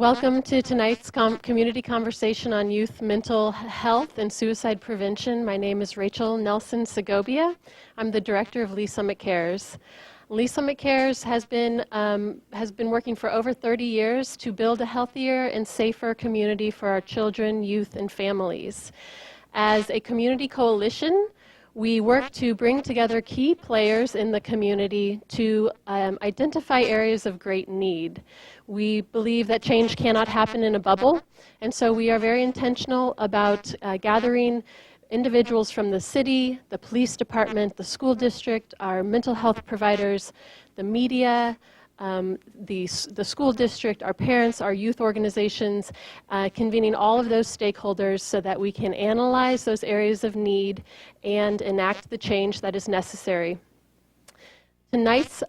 Welcome to tonight's community conversation on youth mental health and suicide prevention. My name is Rachel Nelson Segovia. I'm the director of Lee Summit Cares. Lee Summit Cares has been working for over 30 years to build a healthier and safer community for our children, youth, and families. As a community coalition, we work to bring together key players in the community to identify areas of great need. We believe that change cannot happen in a bubble, and so we are very intentional about gathering individuals from the city, the police department, the school district, our mental health providers, the media, the school district, our parents, our youth organizations, convening all of those stakeholders so that we can analyze those areas of need and enact the change that is necessary. Tonight's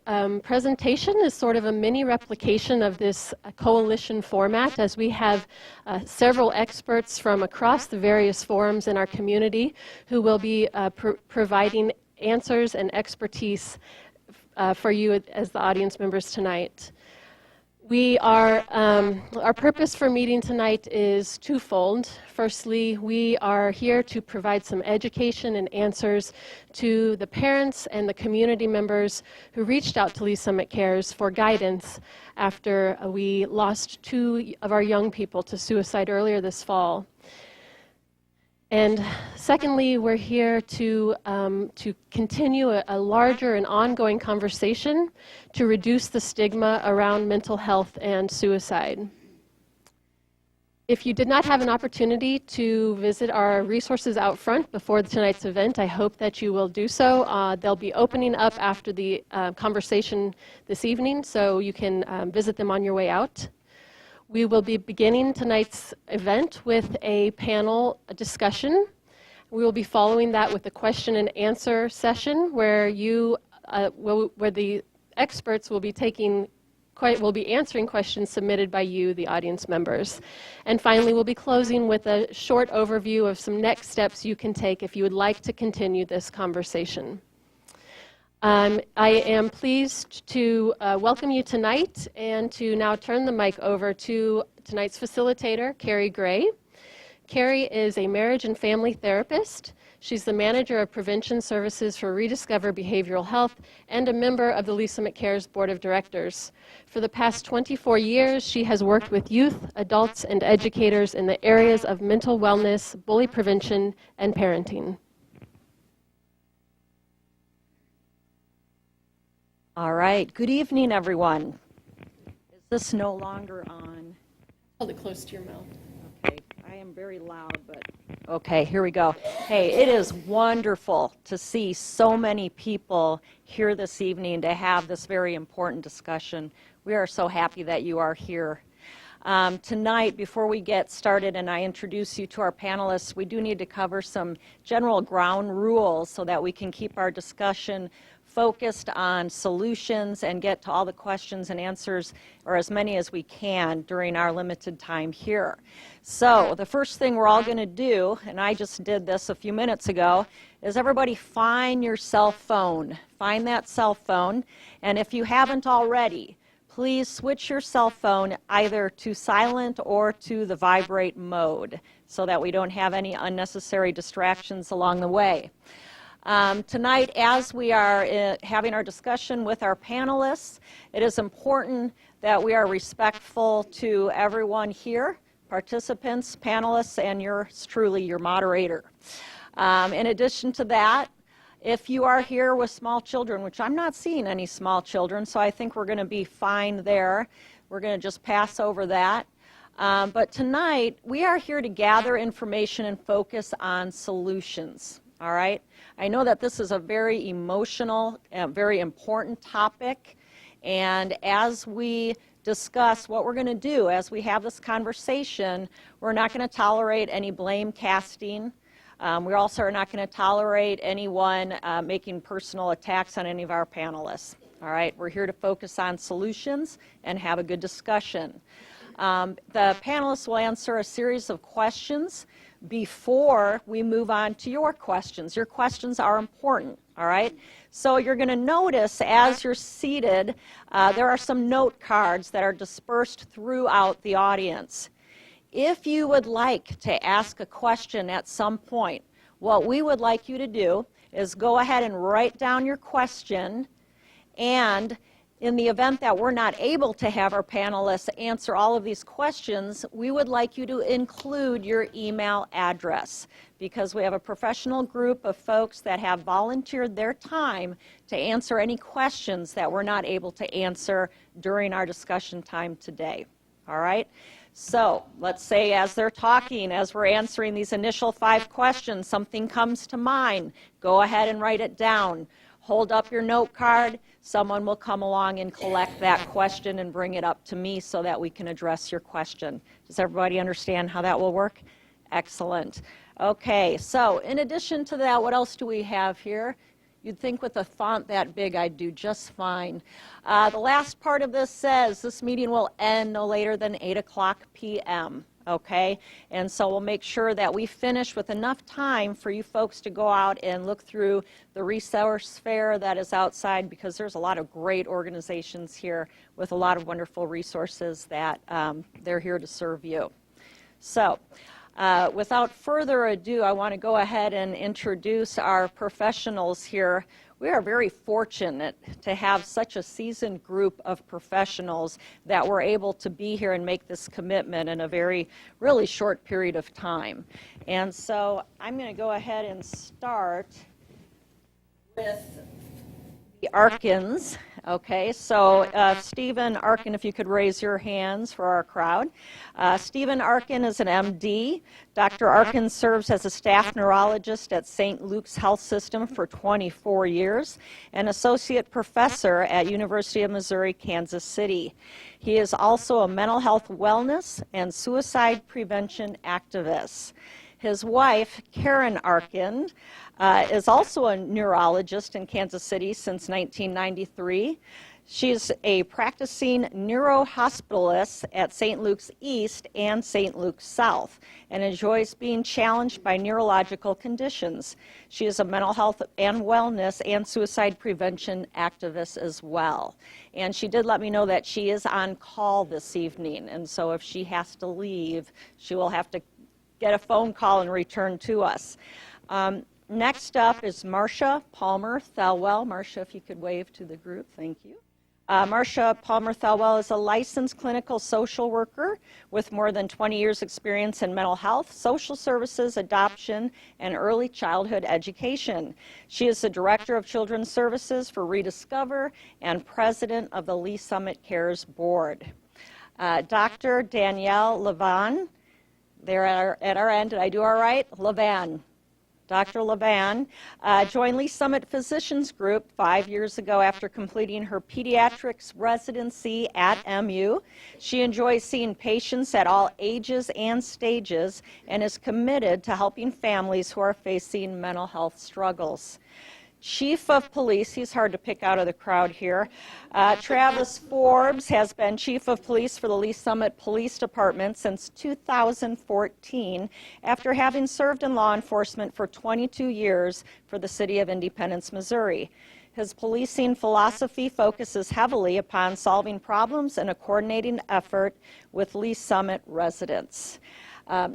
presentation is sort of a mini replication of this coalition format, as we have several experts from across the various forums in our community who will be providing answers and expertise for you as the audience members tonight. Our purpose for meeting tonight is twofold. Firstly, we are here to provide some education and answers to the parents and the community members who reached out to Lee Summit Cares for guidance after we lost 2 of our young people to suicide earlier this fall. And secondly, we're here to continue a larger and ongoing conversation to reduce the stigma around mental health and suicide. If you did not have an opportunity to visit our resources out front before tonight's event, I hope that you will do so. They'll be opening up after the conversation this evening, so you can visit them on your way out. We will be beginning tonight's event with a panel discussion. We will be following that with a question and answer session where where the experts will be answering questions submitted by you, the audience members. And finally, we'll be closing with a short overview of some next steps you can take if you would like to continue this conversation. I am pleased to welcome you tonight and to now turn the mic over to tonight's facilitator, Carrie Gray. Carrie is a marriage and family therapist. She's the manager of prevention services for Rediscover Behavioral Health and a member of the Lee Summit Cares Board of Directors. For the past 24 years, she has worked with youth, adults, and educators in the areas of mental wellness, bully prevention, and parenting. All right, good evening, everyone. Is this no longer on? Hold it close to your mouth. Okay, I am very loud, but okay, here we go. Hey, it is wonderful to see so many people here this evening to have this very important discussion. We are so happy that you are here. Tonight, before we get started and I introduce you to our panelists, we do need to cover some general ground rules so that we can keep our discussion focused on solutions and get to all the questions and answers, or as many as we can, during our limited time here. So the first thing we're all going to do, and I just did this a few minutes ago, is everybody find your cell phone. Find that cell phone, and if you haven't already, please switch your cell phone either to silent or to the vibrate mode so that we don't have any unnecessary distractions along the way. Tonight, as we are having our discussion with our panelists, it is important that we are respectful to everyone here, participants, panelists, and yours truly, your moderator. In addition to that, if you are here with small children, which I'm not seeing any small children, so I think we're going to be fine there. We're going to just pass over that. But tonight, we are here to gather information and focus on solutions. All right? I know that this is a very emotional, very important topic, and as we discuss what we're going to do as we have this conversation, we're not going to tolerate any blame casting. We also are not going to tolerate anyone making personal attacks on any of our panelists. All right? We're here to focus on solutions and have a good discussion. The panelists will answer a series of questions before we move on to your questions. Your questions are important, all right? So you're going to notice as you're seated, there are some note cards that are dispersed throughout the audience. If you would like to ask a question at some point, what we would like you to do is go ahead and write down your question, and in the event that we're not able to have our panelists answer all of these questions, we would like you to include your email address, because we have a professional group of folks that have volunteered their time to answer any questions that we're not able to answer during our discussion time today. All right? So let's say as they're talking, as we're answering these initial 5 questions, something comes to mind. Go ahead and write it down. Hold up your note card. Someone will come along and collect that question and bring it up to me so that we can address your question. Does everybody understand how that will work? Excellent. Okay, so in addition to that, what else do we have here? You'd think with a font that big I'd do just fine. The last part of this says this meeting will end no later than 8:00 p.m. Okay, and so we'll make sure that we finish with enough time for you folks to go out and look through the resource fair that is outside, because there's a lot of great organizations here with a lot of wonderful resources that they're here to serve you. So without further ado, I want to go ahead and introduce our professionals here. We are very fortunate to have such a seasoned group of professionals that were able to be here and make this commitment in a really short period of time. And so I'm going to go ahead and start with the Arkins. Okay, so Stephen Arkin, if you could raise your hands for our crowd. Stephen Arkin is an MD. Dr. Arkin serves as a staff neurologist at St. Luke's Health System for 24 years, and associate professor at University of Missouri, Kansas City. He is also a mental health wellness and suicide prevention activist. His wife, Karen Arkin, is also a neurologist in Kansas City since 1993. She's a practicing neurohospitalist at St. Luke's East and St. Luke's South and enjoys being challenged by neurological conditions. She is a mental health and wellness and suicide prevention activist as well. And she did let me know that she is on call this evening, and so if she has to leave, she will have to get a phone call and return to us. Next up is Marcia Palmer-Thelwell. Marcia, if you could wave to the group, thank you. Marcia Palmer-Thelwell is a licensed clinical social worker with more than 20 years experience in mental health, social services, adoption, and early childhood education. She is the Director of Children's Services for Rediscover and President of the Lee Summit Cares Board. Dr. Danielle Levan, there at our end, did I do all right? Levan. Dr. Levan joined Lee Summit Physicians Group 5 years ago after completing her pediatrics residency at MU. She enjoys seeing patients at all ages and stages and is committed to helping families who are facing mental health struggles. Chief of Police, he's hard to pick out of the crowd here. Travis Forbes has been Chief of Police for the Lee Summit Police Department since 2014 after having served in law enforcement for 22 years for the city of Independence, Missouri. His policing philosophy focuses heavily upon solving problems and a coordinating effort with Lee Summit residents.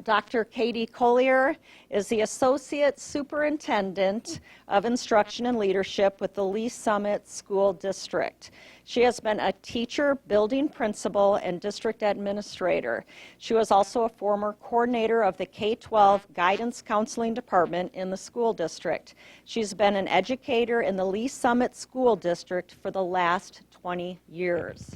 Dr. Katie Collier is the Associate Superintendent of Instruction and Leadership with the Lee Summit School District. She has been a teacher, building principal, and district administrator. She was also a former coordinator of the K-12 Guidance Counseling Department in the school district. She's been an educator in the Lee Summit School District for the last 20 years.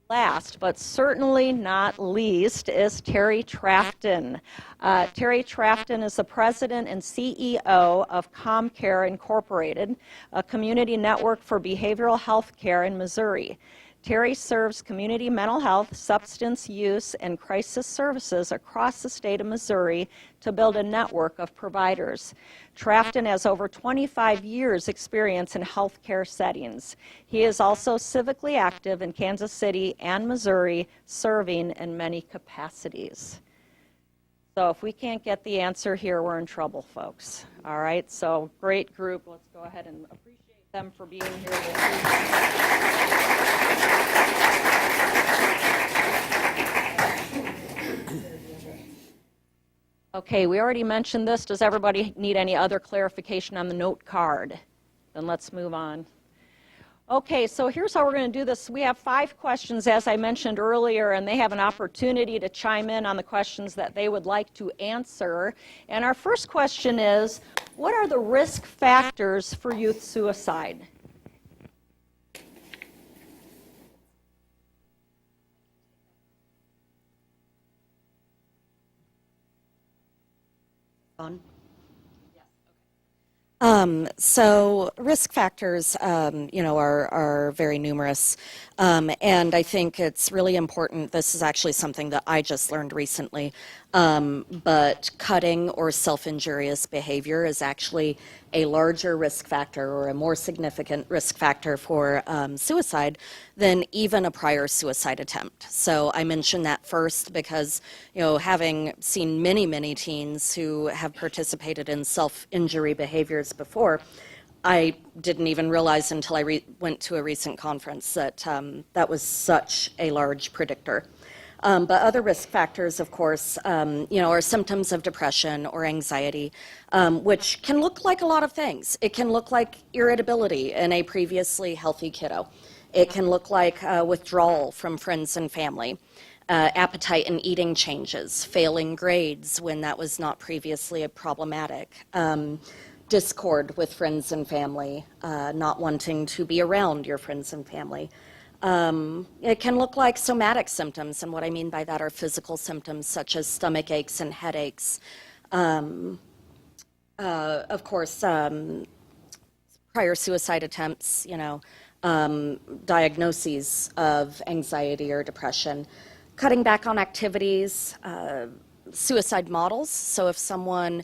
Last, but certainly not least, is Terry Trafton. Terry Trafton is the president and CEO of ComCare Incorporated, a community network for behavioral health care in Missouri. Terry serves community mental health, substance use, and crisis services across the state of Missouri to build a network of providers. Trafton has over 25 years' experience in healthcare settings. He is also civically active in Kansas City and Missouri, serving in many capacities. So if we can't get the answer here, we're in trouble, folks. All right, so great group. Let's go ahead and appreciate them for being here this evening. Okay, we already mentioned this. Does everybody need any other clarification on the note card? Then let's move on. Okay, so here's how we're going to do this. We have 5 questions, as I mentioned earlier, and they have an opportunity to chime in on the questions that they would like to answer. And our first question is, what are the risk factors for youth suicide? On? So risk factors, are very numerous. And I think it's really important. This is actually something that I just learned recently. But cutting or self-injurious behavior is actually a larger risk factor or a more significant risk factor for suicide than even a prior suicide attempt. So I mentioned that first because, having seen many, many teens who have participated in self-injury behaviors before, I didn't even realize until I went to a recent conference that that was such a large predictor. But other risk factors, of course, are symptoms of depression or anxiety, which can look like a lot of things. It can look like irritability in a previously healthy kiddo. It can look like withdrawal from friends and family, appetite and eating changes, failing grades when that was not previously problematic, discord with friends and family, not wanting to be around your friends and family. It can look like somatic symptoms, and what I mean by that are physical symptoms such as stomach aches and headaches. Of course, prior suicide attempts, diagnoses of anxiety or depression, cutting back on activities, suicide models. So if someone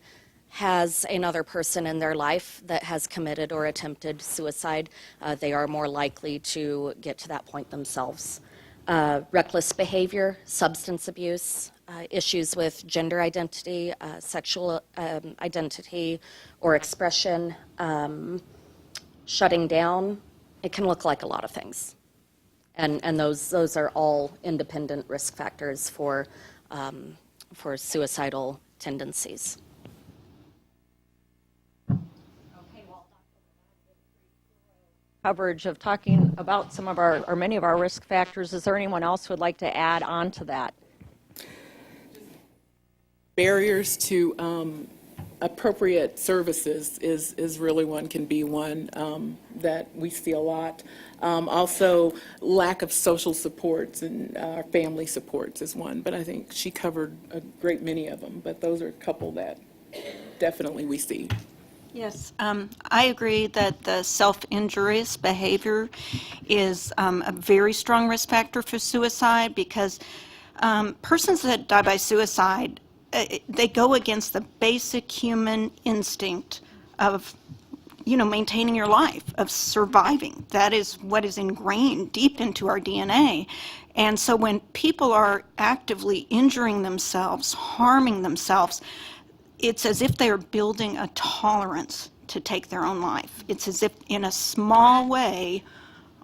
has another person in their life that has committed or attempted suicide, they are more likely to get to that point themselves. Reckless behavior, substance abuse, issues with gender identity, sexual identity or expression, shutting down. It can look like a lot of things. And those are all independent risk factors for suicidal tendencies. Coverage of talking about some of our, or many of our risk factors. Is there anyone else who would like to add on to that? Barriers to appropriate services is really one, can be one that we see a lot. Also, lack of social supports and family supports is one, but I think she covered a great many of them, but those are a couple that definitely we see. Yes, I agree that the self-injurious behavior is a very strong risk factor for suicide because persons that die by suicide, they go against the basic human instinct of, maintaining your life, of surviving. That is what is ingrained deep into our DNA. And so when people are actively injuring themselves, harming themselves, it's as if they are building a tolerance to take their own life. It's as if in a small way,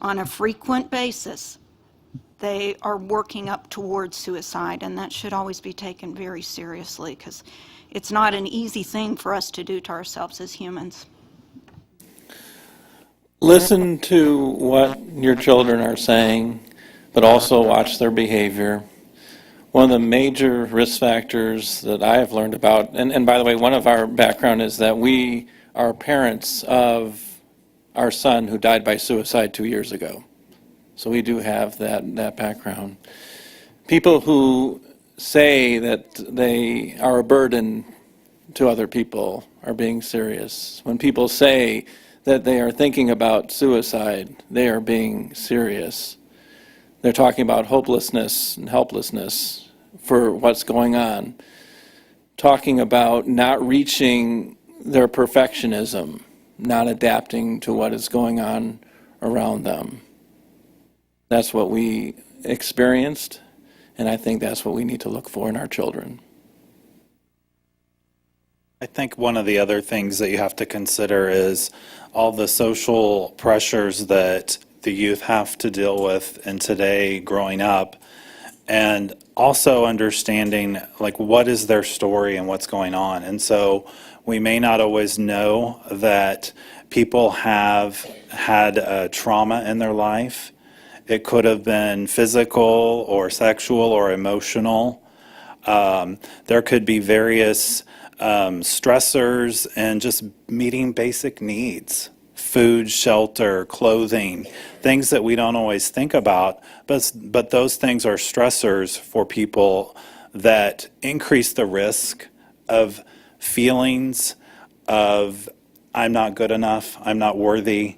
on a frequent basis, they are working up towards suicide, and that should always be taken very seriously because it's not an easy thing for us to do to ourselves as humans. Listen to what your children are saying, but also watch their behavior. One of the major risk factors that I have learned about, and by the way, one of our background is that we are parents of our son who died by suicide 2 years ago. So we do have that background. People who say that they are a burden to other people are being serious. When people say that they are thinking about suicide, they are being serious. They're talking about hopelessness and helplessness for what's going on. Talking about not reaching their perfectionism, not adapting to what is going on around them. That's what we experienced, and I think that's what we need to look for in our children. I think one of the other things that you have to consider is all the social pressures that the youth have to deal with in today growing up, and also understanding like what is their story and what's going on. And so we may not always know that people have had trauma in their life. It could have been physical or sexual or emotional. There could be various stressors and just meeting basic needs, food, shelter, clothing, things that we don't always think about, but those things are stressors for people that increase the risk of feelings of I'm not good enough, I'm not worthy.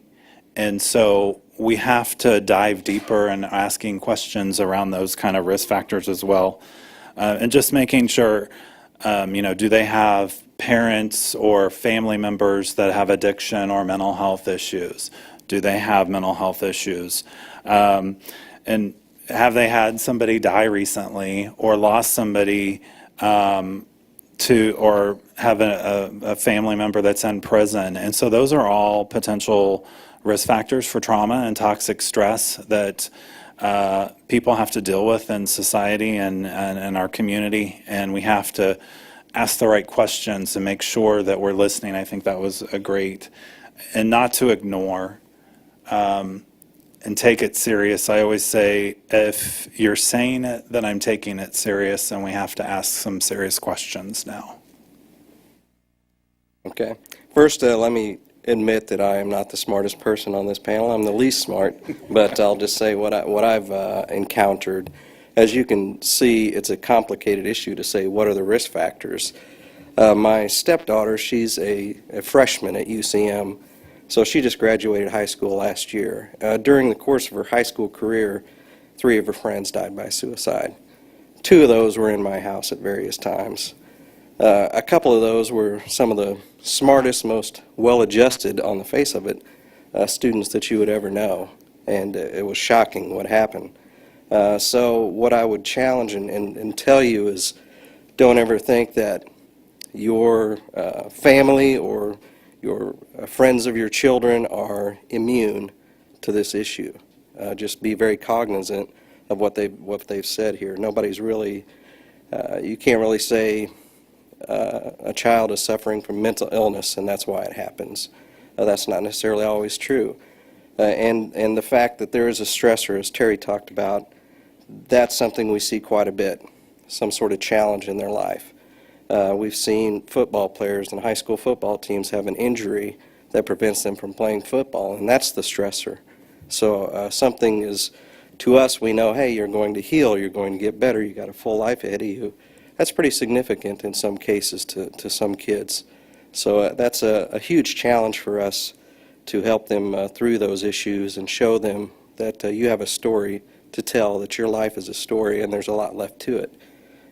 And so we have to dive deeper and asking questions around those kind of risk factors as well. And just making sure, do they have parents or family members that have addiction or mental health issues? Do they have mental health issues? And have they had somebody die recently or lost somebody or have a family member that's in prison? And so those are all potential risk factors for trauma and toxic stress that people have to deal with in society and our community, and we have to ask the right questions and make sure that we're listening. I think that was a great, and not to ignore and take it serious. I always say, if you're saying it, then I'm taking it serious, and we have to ask some serious questions now. Okay. First, let me admit that I am not the smartest person on this panel. I'm the least smart, but I'll just say what I've encountered. As you can see, it's a complicated issue to say what are the risk factors. My stepdaughter, she's a freshman at UCM, so she just graduated high school last year. During the course of her high school career, 3 of her friends died by suicide. 2 of those were in my house at various times. A couple of those were some of the smartest, most well-adjusted on the face of it students that you would ever know, and it was shocking what happened. So what I would challenge and tell you is, don't ever think that your family or your friends of your children are immune to this issue. Just be very cognizant of what they've said here. Nobody's really, you can't really say a child is suffering from mental illness and that's why it happens. That's not necessarily always true. And the fact that there is a stressor, as Terry talked about, that's something we see quite a bit, some sort of challenge in their life. We've seen football players and high school football teams have an injury that prevents them from playing football, and that's the stressor. So something is, to us, we know, hey, you're going to heal, you're going to get better, you got a full life ahead of you. That's pretty significant in some cases to some kids. So that's a huge challenge for us to help them through those issues and show them that you have a story to tell, that your life is a story and there's a lot left to it.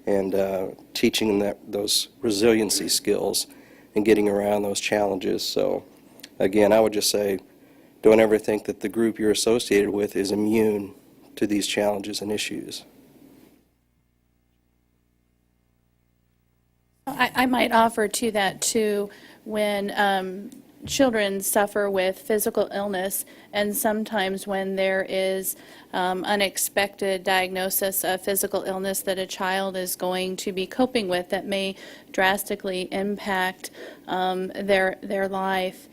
And teaching them those resiliency skills and getting around those challenges. So again, I would just say, don't ever think that the group you're associated with is immune to these challenges and issues. I might offer to that too, when children suffer with physical illness, and sometimes when there is unexpected diagnosis of physical illness that a child is going to be coping with that may drastically impact their life.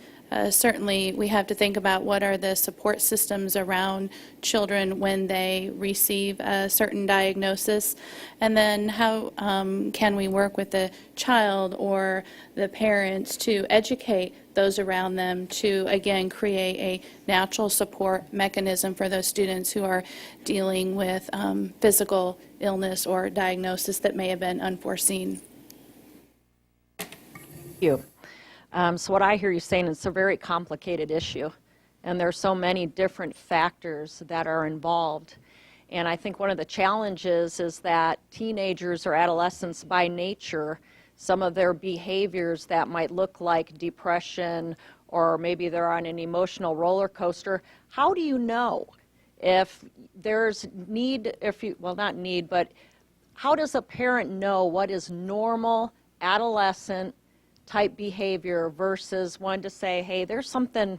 Certainly, we have to think about what are the support systems around children when they receive a certain diagnosis, and then how can we work with the child or the parents to educate those around them to, again, create a natural support mechanism for those students who are dealing with physical illness or diagnosis that may have been unforeseen. Thank you. So what I hear you saying is it's a very complicated issue, and there are so many different factors that are involved. And I think one of the challenges is that teenagers or adolescents by nature, some of their behaviors that might look like depression, or maybe they're on an emotional roller coaster. How do you know if there's need, well, not need, but how does a parent know what is normal adolescent type behavior versus one to say, hey, there's something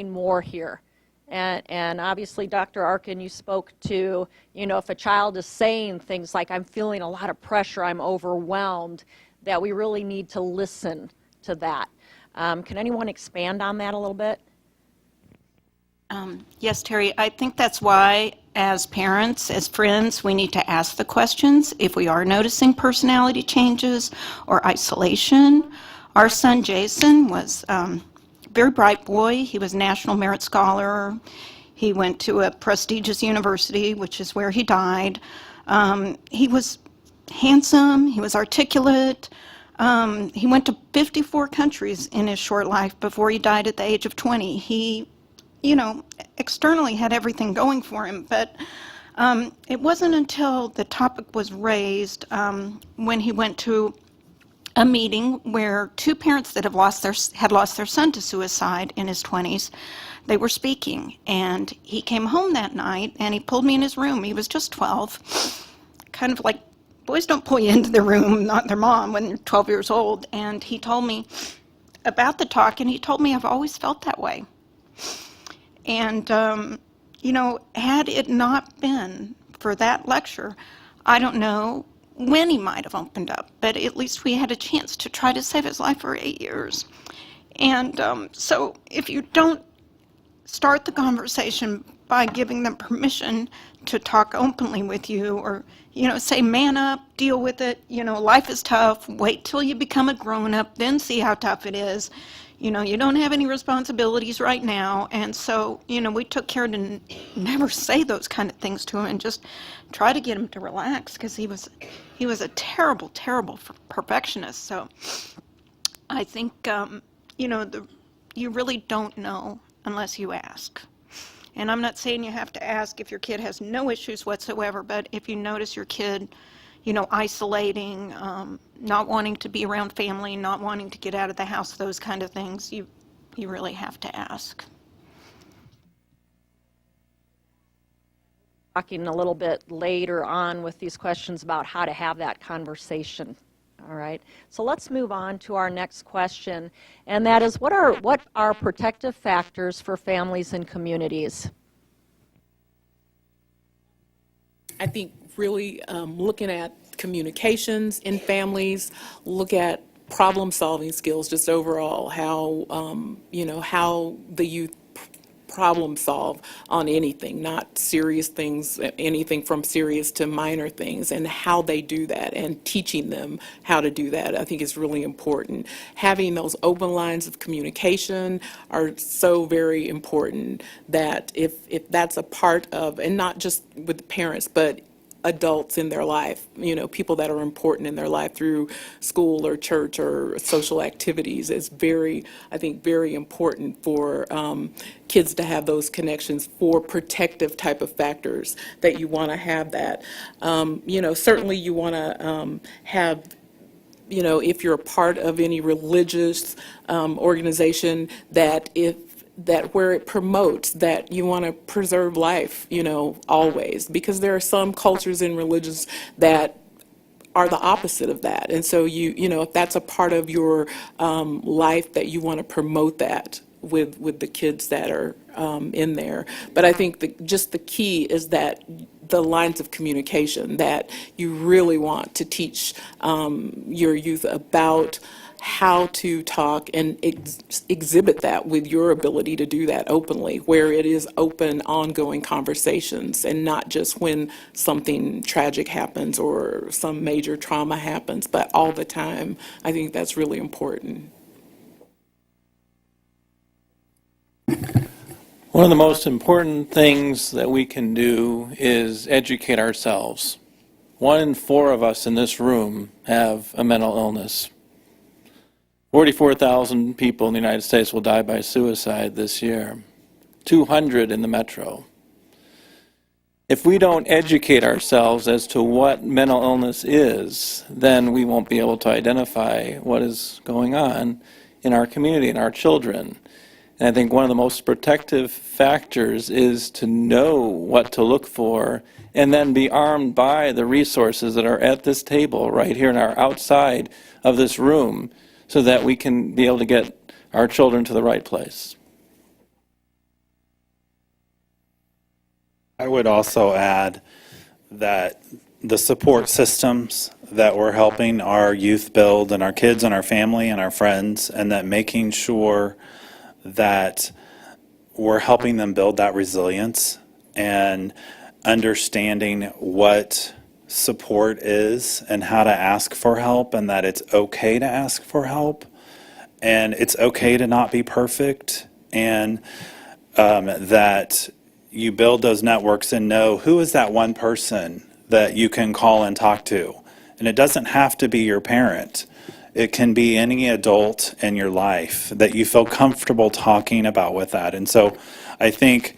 more here. And obviously, Dr. Arkin, you spoke to, if a child is saying things like, I'm feeling a lot of pressure, I'm overwhelmed, that we really need to listen to that. Can anyone expand on that a little bit? Yes, Terry, I think that's why, as parents, as friends, we need to ask the questions if we are noticing personality changes or isolation. Our son Jason was very bright boy. He was National Merit Scholar. He went to a prestigious university, which is where he died. He was handsome. He was articulate. He went to 54 countries in his short life before he died at the age of 20. He, externally had everything going for him, but it wasn't until the topic was raised when he went to a meeting where two parents that had lost their son to suicide in his 20s, they were speaking, and he came home that night and he pulled me in his room. He was just 12, kind of like boys don't pull you into their room, not their mom, when they're 12 years old. And he told me about the talk, and he told me, I've always felt that way. And had it not been for that lecture, I don't know when he might have opened up, but at least we had a chance to try to save his life for 8 years. And so if you don't start the conversation by giving them permission to talk openly with you, or, say, man up, deal with it, life is tough, wait till you become a grown-up, then see how tough it is. You don't have any responsibilities right now. And so, we took care to never say those kind of things to him and just try to get him to relax, because he was a terrible, terrible perfectionist. So I think, you really don't know unless you ask. And I'm not saying you have to ask if your kid has no issues whatsoever, but if you notice your kid, isolating, not wanting to be around family, not wanting to get out of the house, those kind of things, you really have to ask. Talking a little bit later on with these questions about how to have that conversation. All right, so let's move on to our next question, and that is, what are protective factors for families and communities? I think really looking at communications in families, look at problem-solving skills, just overall, how, how the youth problem solve on anything, not serious things, anything from serious to minor things, and how they do that, and teaching them how to do that, I think is really important. Having those open lines of communication are so very important, that if that's a part of, and not just with the parents, but adults in their life, people that are important in their life through school or church or social activities, is I think, very important for kids to have those connections for protective type of factors, that you want to have that. Certainly you want to have, if you're a part of any religious organization, that where it promotes that you want to preserve life, always, because there are some cultures and religions that are the opposite of that. And so if that's a part of your life, that you want to promote that with the kids that are in there. But I think just the key is that the lines of communication, that you really want to teach your youth about how to talk and exhibit that with your ability to do that openly, where it is open, ongoing conversations, and not just when something tragic happens or some major trauma happens, but all the time. I think that's really important. One of the most important things that we can do is educate ourselves. 1 in 4 of us in this room have a mental illness. 44,000 people in the United States will die by suicide this year, 200 in the metro. If we don't educate ourselves as to what mental illness is, then we won't be able to identify what is going on in our community and our children. And I think one of the most protective factors is to know what to look for, and then be armed by the resources that are at this table right here and are outside of this room, so that we can be able to get our children to the right place. I would also add that the support systems that we're helping our youth build and our kids and our family and our friends, and that making sure that we're helping them build that resilience and understanding what support is and how to ask for help, and that it's okay to ask for help and it's okay to not be perfect, and that you build those networks and know who is that one person that you can call and talk to. And it doesn't have to be your parent. It can be any adult in your life that you feel comfortable talking about with that. And so I think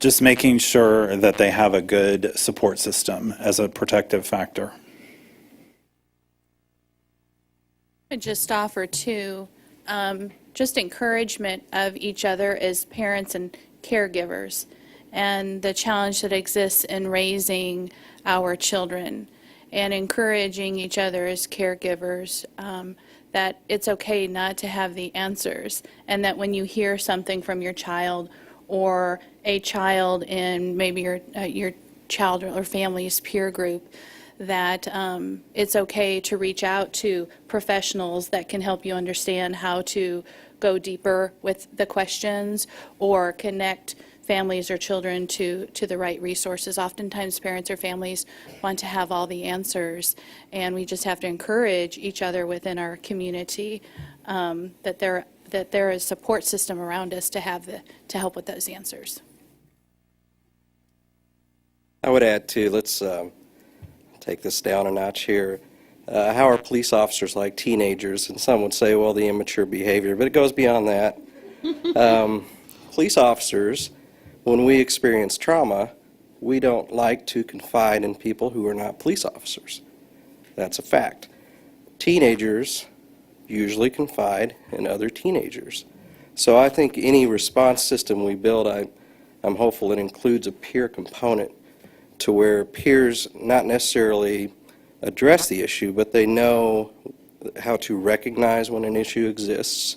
just making sure that they have a good support system as a protective factor. I'd just offer too, just encouragement of each other as parents and caregivers, and the challenge that exists in raising our children, and encouraging each other as caregivers, that it's okay not to have the answers, and that when you hear something from your child or a child in maybe your child or family's peer group, that it's okay to reach out to professionals that can help you understand how to go deeper with the questions or connect families or children to the right resources. Oftentimes parents or families want to have all the answers, and we just have to encourage each other within our community that there is a support system around us to help with those answers. I would add too, let's take this down a notch here. How are police officers like teenagers? And some would say, well, the immature behavior, but it goes beyond that. Police officers, when we experience trauma, we don't like to confide in people who are not police officers. That's a fact. Teenagers usually confide in other teenagers. So I think any response system we build, I'm hopeful it includes a peer component to where peers not necessarily address the issue, but they know how to recognize when an issue exists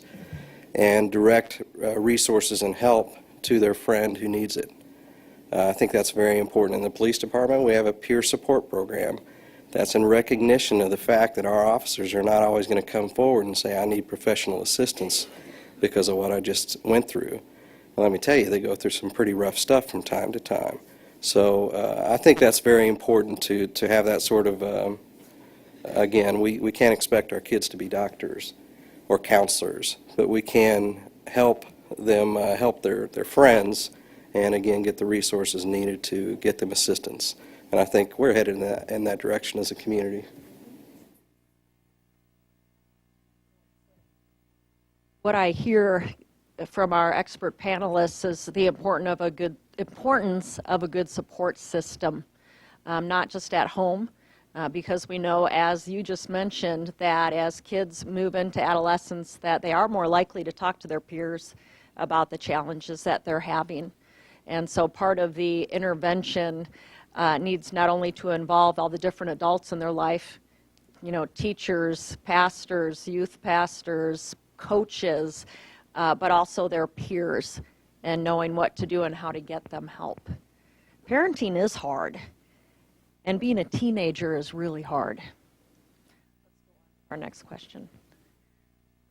and direct resources and help to their friend who needs it. I think that's very important. In the police department, we have a peer support program that's in recognition of the fact that our officers are not always going to come forward and say, I need professional assistance because of what I just went through. Well, let me tell you, they go through some pretty rough stuff from time to time. So I think that's very important to have that sort of, again, we can't expect our kids to be doctors or counselors, but we can help them help their friends and, again, get the resources needed to get them assistance. And I think we're headed in that direction as a community. What I hear from our expert panelists is the importance of a good support system, not just at home, because we know, as you just mentioned, that as kids move into adolescence, that they are more likely to talk to their peers about the challenges that they're having. And so part of the intervention needs not only to involve all the different adults in their life, teachers, pastors, youth pastors, coaches, but also their peers, and knowing what to do and how to get them help. Parenting is hard, and being a teenager is really hard. Our next question.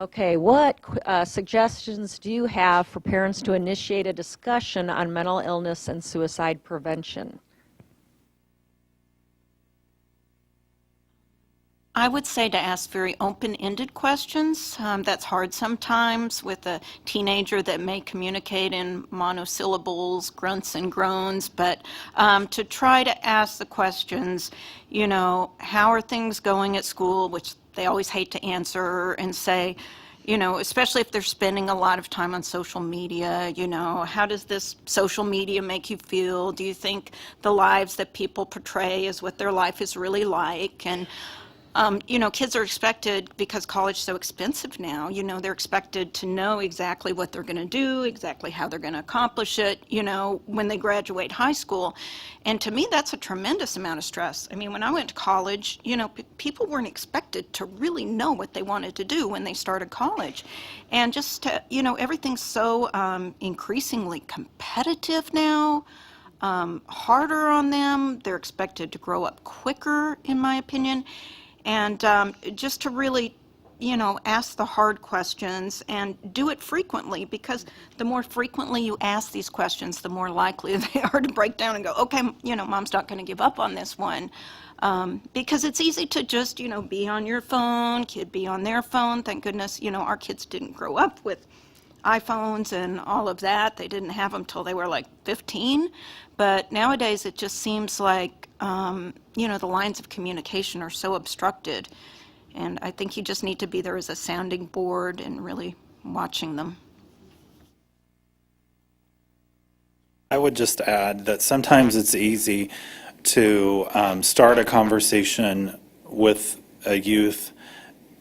Okay, what suggestions do you have for parents to initiate a discussion on mental illness and suicide prevention? I would say to ask very open-ended questions. That's hard sometimes with a teenager that may communicate in monosyllables, grunts and groans, but to try to ask the questions, how are things going at school, which they always hate to answer, and say, especially if they're spending a lot of time on social media, how does this social media make you feel? Do you think the lives that people portray is what their life is really like? And Kids are expected, because college is so expensive now, they're expected to know exactly what they're going to do, exactly how they're going to accomplish it, when they graduate high school. And to me, that's a tremendous amount of stress. I mean, when I went to college, people weren't expected to really know what they wanted to do when they started college. And just to, everything's so increasingly competitive now. Harder on them. They're expected to grow up quicker, in my opinion. And just to really, ask the hard questions and do it frequently, because the more frequently you ask these questions, the more likely they are to break down and go, okay, mom's not going to give up on this one. Because it's easy to just, be on your phone, kid be on their phone. Thank goodness, our kids didn't grow up with iPhones and all of that. They didn't have them till they were like 15. But nowadays it just seems like, the lines of communication are so obstructed. And I think you just need to be there as a sounding board and really watching them. I would just add that sometimes it's easy to start a conversation with a youth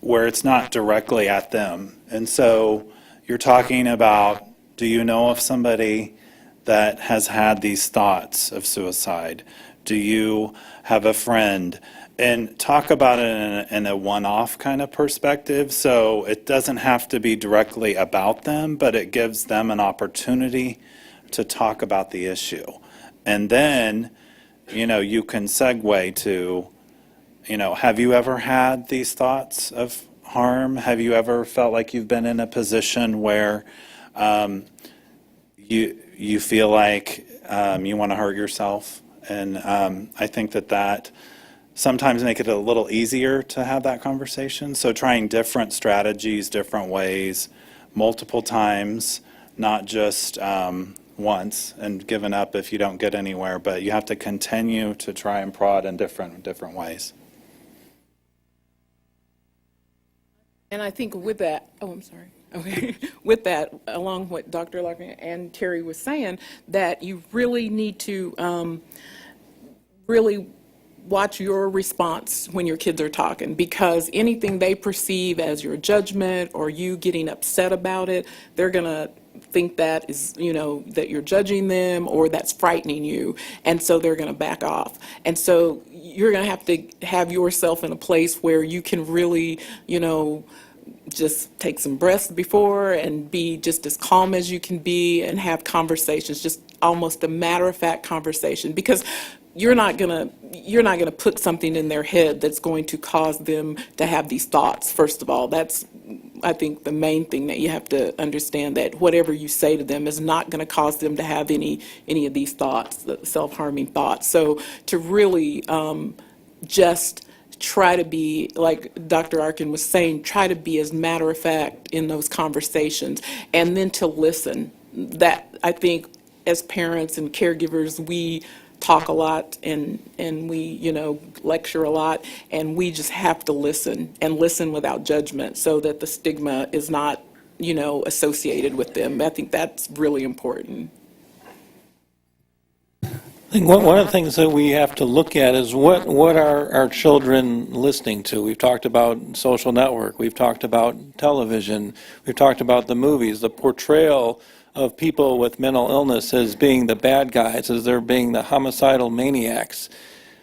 where it's not directly at them. And so you're talking about, do you know of somebody that has had these thoughts of suicide? Do you have a friend? And talk about it in a one-off kind of perspective. So it doesn't have to be directly about them, but it gives them an opportunity to talk about the issue. And then, you can segue to, have you ever had these thoughts of harm? Have you ever felt like you've been in a position where you feel like you want to hurt yourself? And I think that sometimes make it a little easier to have that conversation. So trying different strategies, different ways, multiple times, not just once and giving up if you don't get anywhere, but you have to continue to try and prod in different ways. And I think with that, I'm sorry. Okay. With that, along with what Dr. Larkin and Terry was saying, that you really need to really watch your response when your kids are talking, because anything they perceive as your judgment or you getting upset about it, they're going to think that is, that you're judging them or that's frightening you. And so they're going to back off. And so you're going to have yourself in a place where you can really, just take some breaths before and be just as calm as you can be and have conversations, just almost a matter-of-fact conversation, because you're not gonna put something in their head that's going to cause them to have these thoughts. First of all, that's, I think, the main thing that you have to understand, that whatever you say to them is not going to cause them to have any of these thoughts, the self-harming thoughts. So to really just try to be, like Dr. Arkin was saying, try to be as matter of fact in those conversations, and then to listen. That, I think, as parents and caregivers, we talk a lot and we, lecture a lot, and we just have to listen and listen without judgment so that the stigma is not, associated with them. I think that's really important. I think one of the things that we have to look at is what are our children listening to? We've talked about social network, we've talked about television, we've talked about the movies, the portrayal of people with mental illness as being the bad guys, as they're being the homicidal maniacs.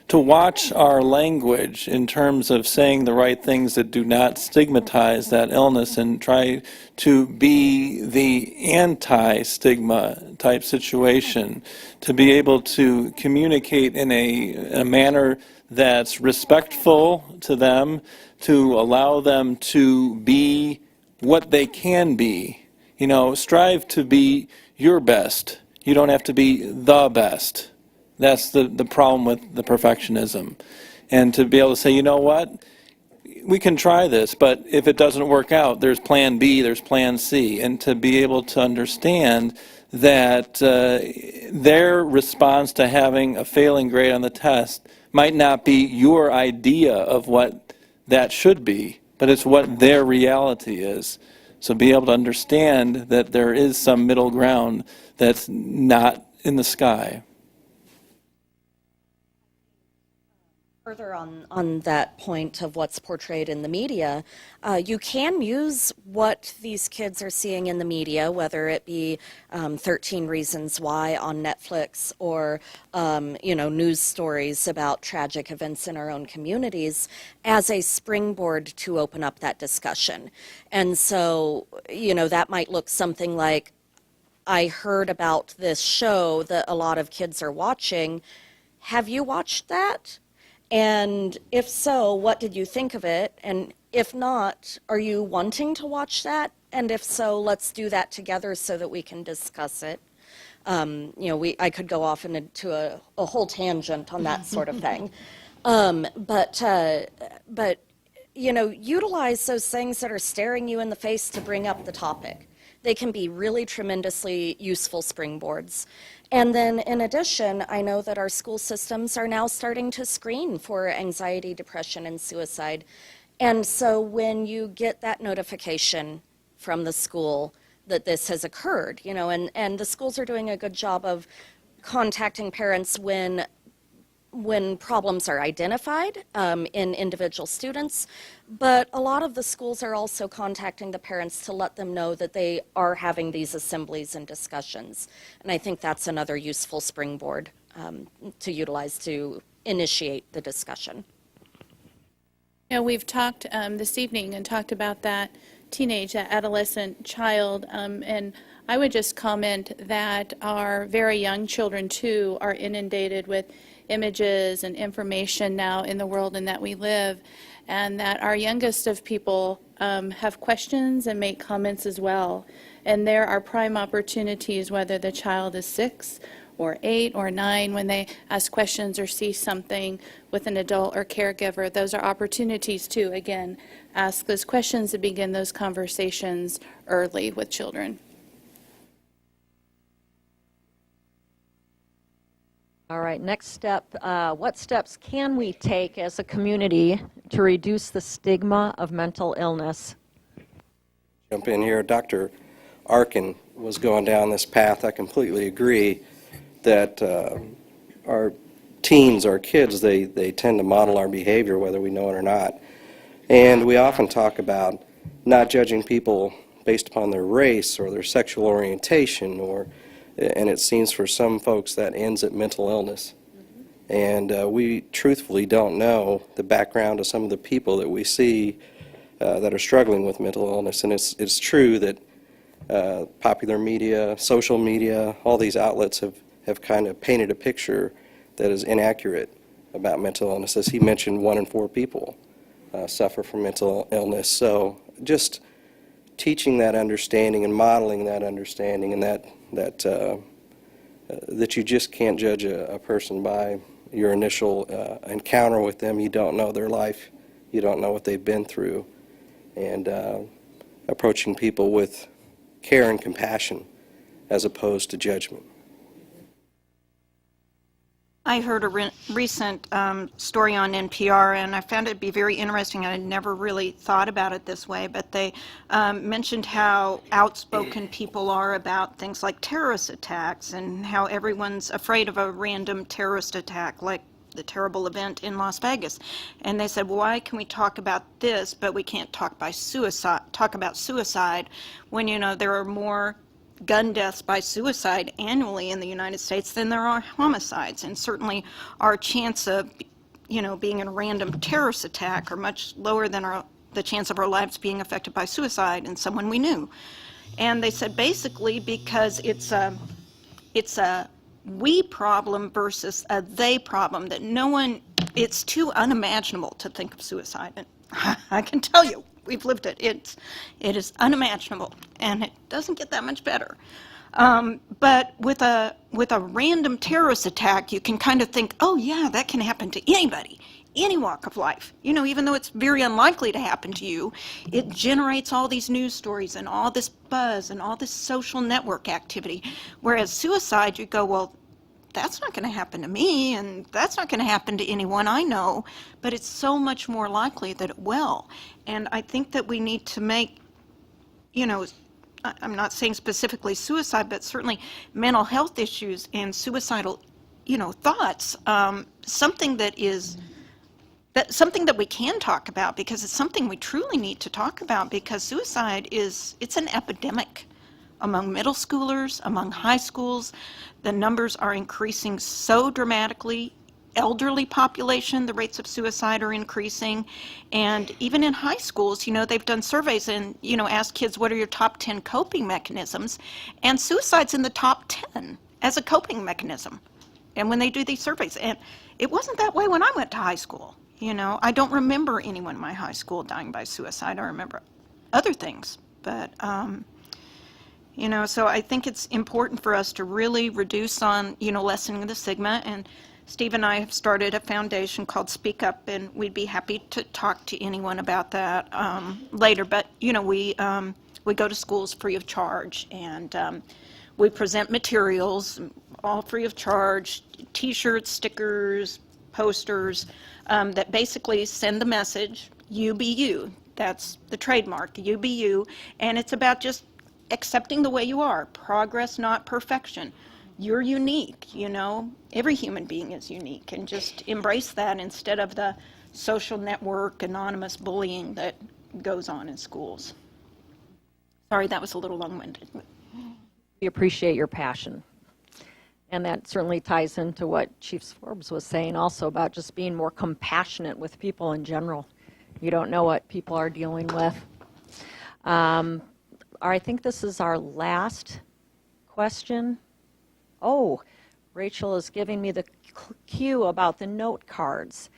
To watch our language in terms of saying the right things that do not stigmatize that illness and try to be the anti-stigma type situation, to be able to communicate in a manner that's respectful to them, to allow them to be what they can be. Strive to be your best. You don't have to be the best. That's the problem with the perfectionism. And to be able to say, you know what, we can try this, but if it doesn't work out, there's plan B, there's plan C. And to be able to understand that their response to having a failing grade on the test might not be your idea of what that should be, but it's what their reality is. So be able to understand that there is some middle ground that's not in the sky. Further on that point of what's portrayed in the media, you can use what these kids are seeing in the media, whether it be 13 Reasons Why on Netflix or, news stories about tragic events in our own communities, as a springboard to open up that discussion. And so, that might look something like, I heard about this show that a lot of kids are watching. Have you watched that? And if so, what did you think of it? And if not, are you wanting to watch that? And if so, let's do that together so that we can discuss it. I could go off into a whole tangent on that sort of thing. But utilize those things that are staring you in the face to bring up the topic. They can be really tremendously useful springboards. And then in addition, I know that our school systems are now starting to screen for anxiety, depression, and suicide. And so when you get that notification from the school that this has occurred, and the schools are doing a good job of contacting parents when problems are identified in individual students, but a lot of the schools are also contacting the parents to let them know that they are having these assemblies and discussions. And I think that's another useful springboard to utilize to initiate the discussion. We've talked this evening and talked about that adolescent child, and I would just comment that our very young children, too, are inundated with images and information now in the world in that we live, and that our youngest of people have questions and make comments as well. And there are prime opportunities, whether the child is 6 or 8 or 9, when they ask questions or see something with an adult or caregiver. Those are opportunities to, again, ask those questions and begin those conversations early with children. All right, next step, what steps can we take as a community to reduce the stigma of mental illness? Jump in here. Dr. Arkin was going down this path. I completely agree that our teens, our kids, they tend to model our behavior whether we know it or not. And we often talk about not judging people based upon their race or their sexual orientation, and it seems for some folks that ends at mental illness. And we truthfully don't know the background of some of the people that we see that are struggling with mental illness. And it's true that popular media, social media, all these outlets have kind of painted a picture that is inaccurate about mental illness. As he mentioned, 1 in 4 people suffer from mental illness. So just teaching that understanding and modeling that understanding, and that you just can't judge a person by your initial encounter with them. You don't know their life. You don't know what they've been through. And approaching people with care and compassion as opposed to judgment. I heard a recent story on NPR, and I found it to be very interesting. I had never really thought about it this way, but they mentioned how outspoken people are about things like terrorist attacks and how everyone's afraid of a random terrorist attack, like the terrible event in Las Vegas. And they said, why can we talk about this, but we can't talk about suicide when, there are more gun deaths by suicide annually in the United States than there are homicides. And certainly our chance of, being in a random terrorist attack are much lower than the chance of our lives being affected by suicide in someone we knew. And they said basically because it's a we problem versus a they problem, that it's too unimaginable to think of suicide. And I can tell you, we've lived it. It is unimaginable, and it doesn't get that much better. But with a random terrorist attack, you can kind of think, oh yeah, that can happen to anybody, any walk of life. Even though it's very unlikely to happen to you, it generates all these news stories and all this buzz and all this social network activity. Whereas suicide, you go, well, that's not going to happen to me, and that's not going to happen to anyone I know, but it's so much more likely that it will. And I think that we need to make, I'm not saying specifically suicide, but certainly mental health issues and suicidal, thoughts, something that is that's something that we can talk about, because it's something we truly need to talk about, because suicide it's an epidemic among middle schoolers, among high schools. The numbers are increasing so dramatically. Elderly population, the rates of suicide are increasing. And even in high schools, they've done surveys and, asked kids, what are your top 10 coping mechanisms? And suicide's in the top 10 as a coping mechanism. And when they do these surveys, and it wasn't that way when I went to high school. I don't remember anyone in my high school dying by suicide. I remember other things. But, so I think it's important for us to really reduce on, lessening the stigma. And Steve and I have started a foundation called Speak Up, and we'd be happy to talk to anyone about that later. But, we go to schools free of charge, and we present materials, all free of charge, T-shirts, stickers, posters, that basically send the message, you be you. That's the trademark, you be you. And it's about just accepting the way you are. Progress, not perfection. You're unique, Every human being is unique, and just embrace that instead of the social network, anonymous bullying that goes on in schools. Sorry, that was a little long-winded. We appreciate your passion. And that certainly ties into what Chief Forbes was saying also about just being more compassionate with people in general. You don't know what people are dealing with. I think this is our last question. Oh, Rachel is giving me the cue about the note cards.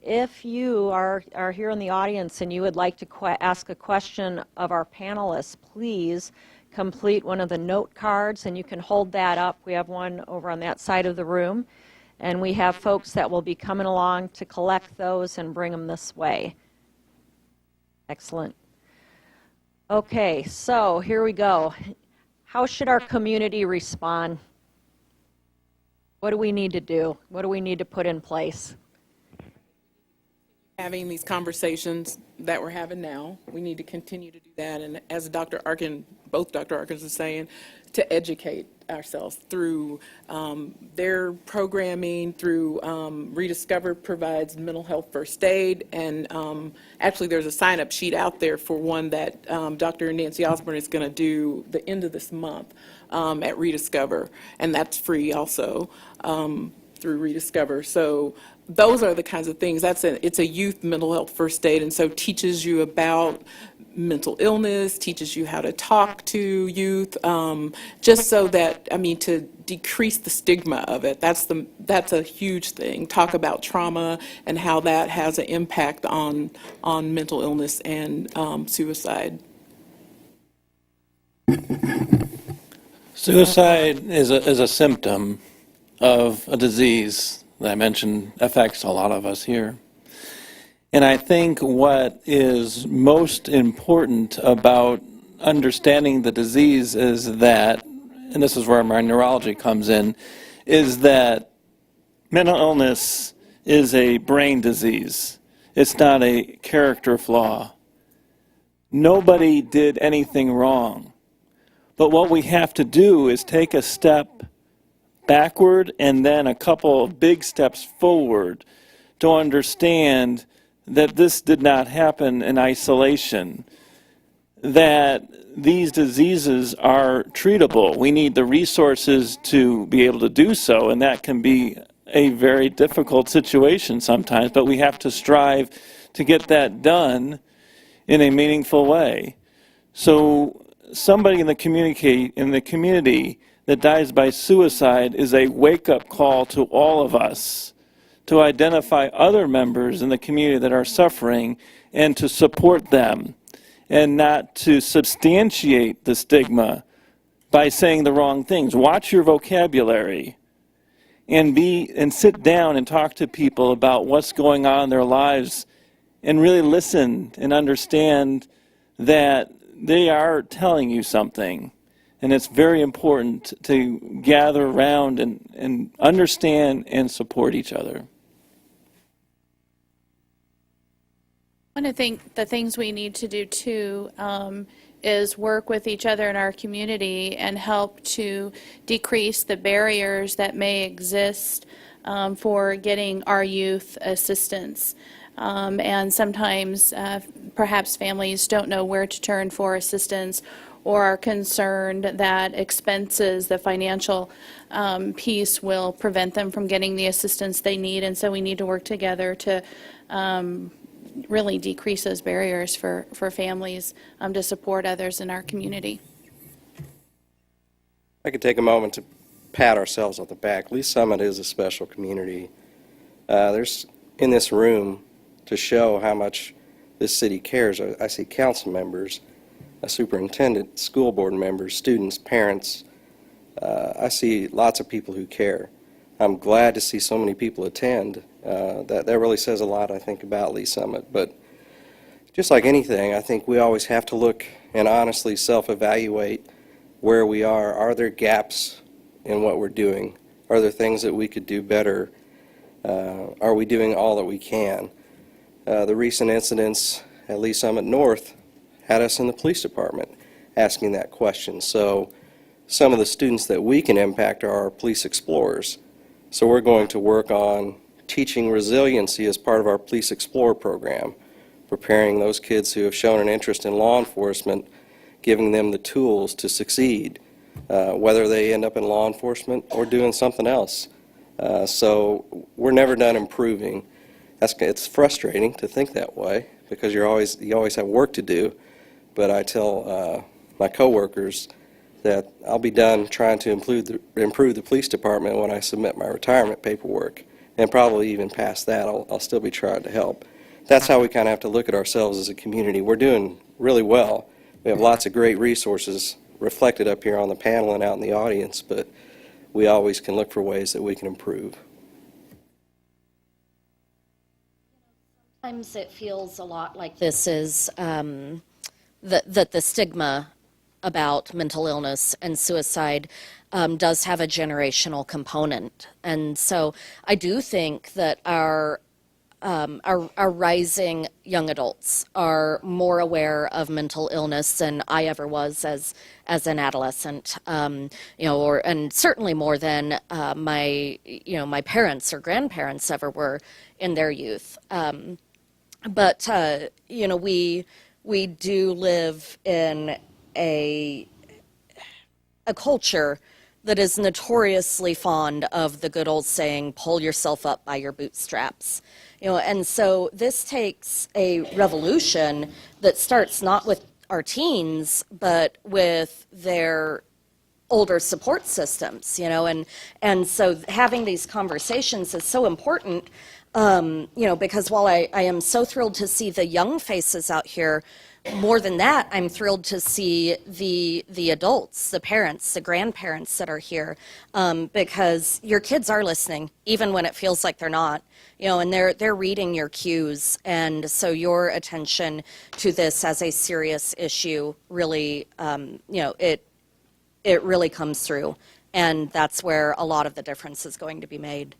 If you are here in the audience and you would like to ask a question of our panelists, please complete one of the note cards, and you can hold that up. We have one over on that side of the room, and we have folks that will be coming along to collect those and bring them this way. Excellent. Okay, so here we go. How should our community respond? What do we need to do? What do we need to put in place? Having these conversations that we're having now, we need to continue to do that. And as Dr. Arkin, both Dr. Arkins are saying, to educate ourselves through their programming, through Rediscover provides mental health first aid. And actually, there's a sign-up sheet out there for one that Dr. Nancy Osborne is going to do the end of this month at Rediscover. And that's free also through Rediscover. So those are the kinds of things. It's a youth mental health first aid, and so teaches you about mental illness, teaches you how to talk to youth, just so that, to decrease the stigma of it. That's a huge thing. Talk about trauma and how that has an impact on mental illness and suicide. Suicide is a symptom of a disease that I mentioned affects a lot of us here. And I think what is most important about understanding the disease is that, and this is where my neurology comes in, is that mental illness is a brain disease. It's not a character flaw. Nobody did anything wrong. But what we have to do is take a step backward and then a couple of big steps forward to understand that this did not happen in isolation, that these diseases are treatable. We need the resources to be able to do so, and that can be a very difficult situation sometimes, but we have to strive to get that done in a meaningful way. So somebody in the community that dies by suicide is a wake-up call to all of us to identify other members in the community that are suffering and to support them, and not to substantiate the stigma by saying the wrong things. Watch your vocabulary and sit down and talk to people about what's going on in their lives and really listen and understand that they are telling you something. And it's very important to gather around and understand and support each other. One of the things we need to do too is work with each other in our community and help to decrease the barriers that may exist for getting our youth assistance. And sometimes perhaps families don't know where to turn for assistance or are concerned that expenses, the financial piece, will prevent them from getting the assistance they need. And so we need to work together to really decrease those barriers for families to support others in our community. I could take a moment to pat ourselves on the back. Lee Summit is a special community. There's in this room to show how much this city cares. I see council members, a superintendent, school board members, students, parents. I see lots of people who care. I'm glad to see so many people attend. That really says a lot, I think, about Lee Summit. But just like anything, I think we always have to look and honestly self-evaluate where we are. Are there gaps in what we're doing? Are there things that we could do better? Are we doing all that we can? The recent incidents at Lee Summit North had us in the police department asking that question. So some of the students that we can impact are our police explorers. So we're going to work on teaching resiliency as part of our Police Explorer program, preparing those kids who have shown an interest in law enforcement, giving them the tools to succeed, whether they end up in law enforcement or doing something else. So we're never done improving. It's frustrating to think that way because you always have work to do. But I tell my coworkers that I'll be done trying to improve the police department when I submit my retirement paperwork, and probably even past that, I'll still be trying to help. That's how we kind of have to look at ourselves as a community. We're doing really well. We have lots of great resources reflected up here on the panel and out in the audience, but we always can look for ways that we can improve. Sometimes it feels a lot like this is that the stigma about mental illness and suicide does have a generational component. And so I do think that our rising young adults are more aware of mental illness than I ever was as an adolescent, and certainly more than my parents or grandparents ever were in their youth. But we do live in a culture that is notoriously fond of the good old saying, pull yourself up by your bootstraps. And so this takes a revolution that starts not with our teens, but with their older support systems, and so having these conversations is so important, because while I am so thrilled to see the young faces out here, more than that, I'm thrilled to see the adults, the parents, the grandparents that are here, because your kids are listening, even when it feels like they're not, and they're reading your cues, and so your attention to this as a serious issue really, it really comes through, and that's where a lot of the difference is going to be made.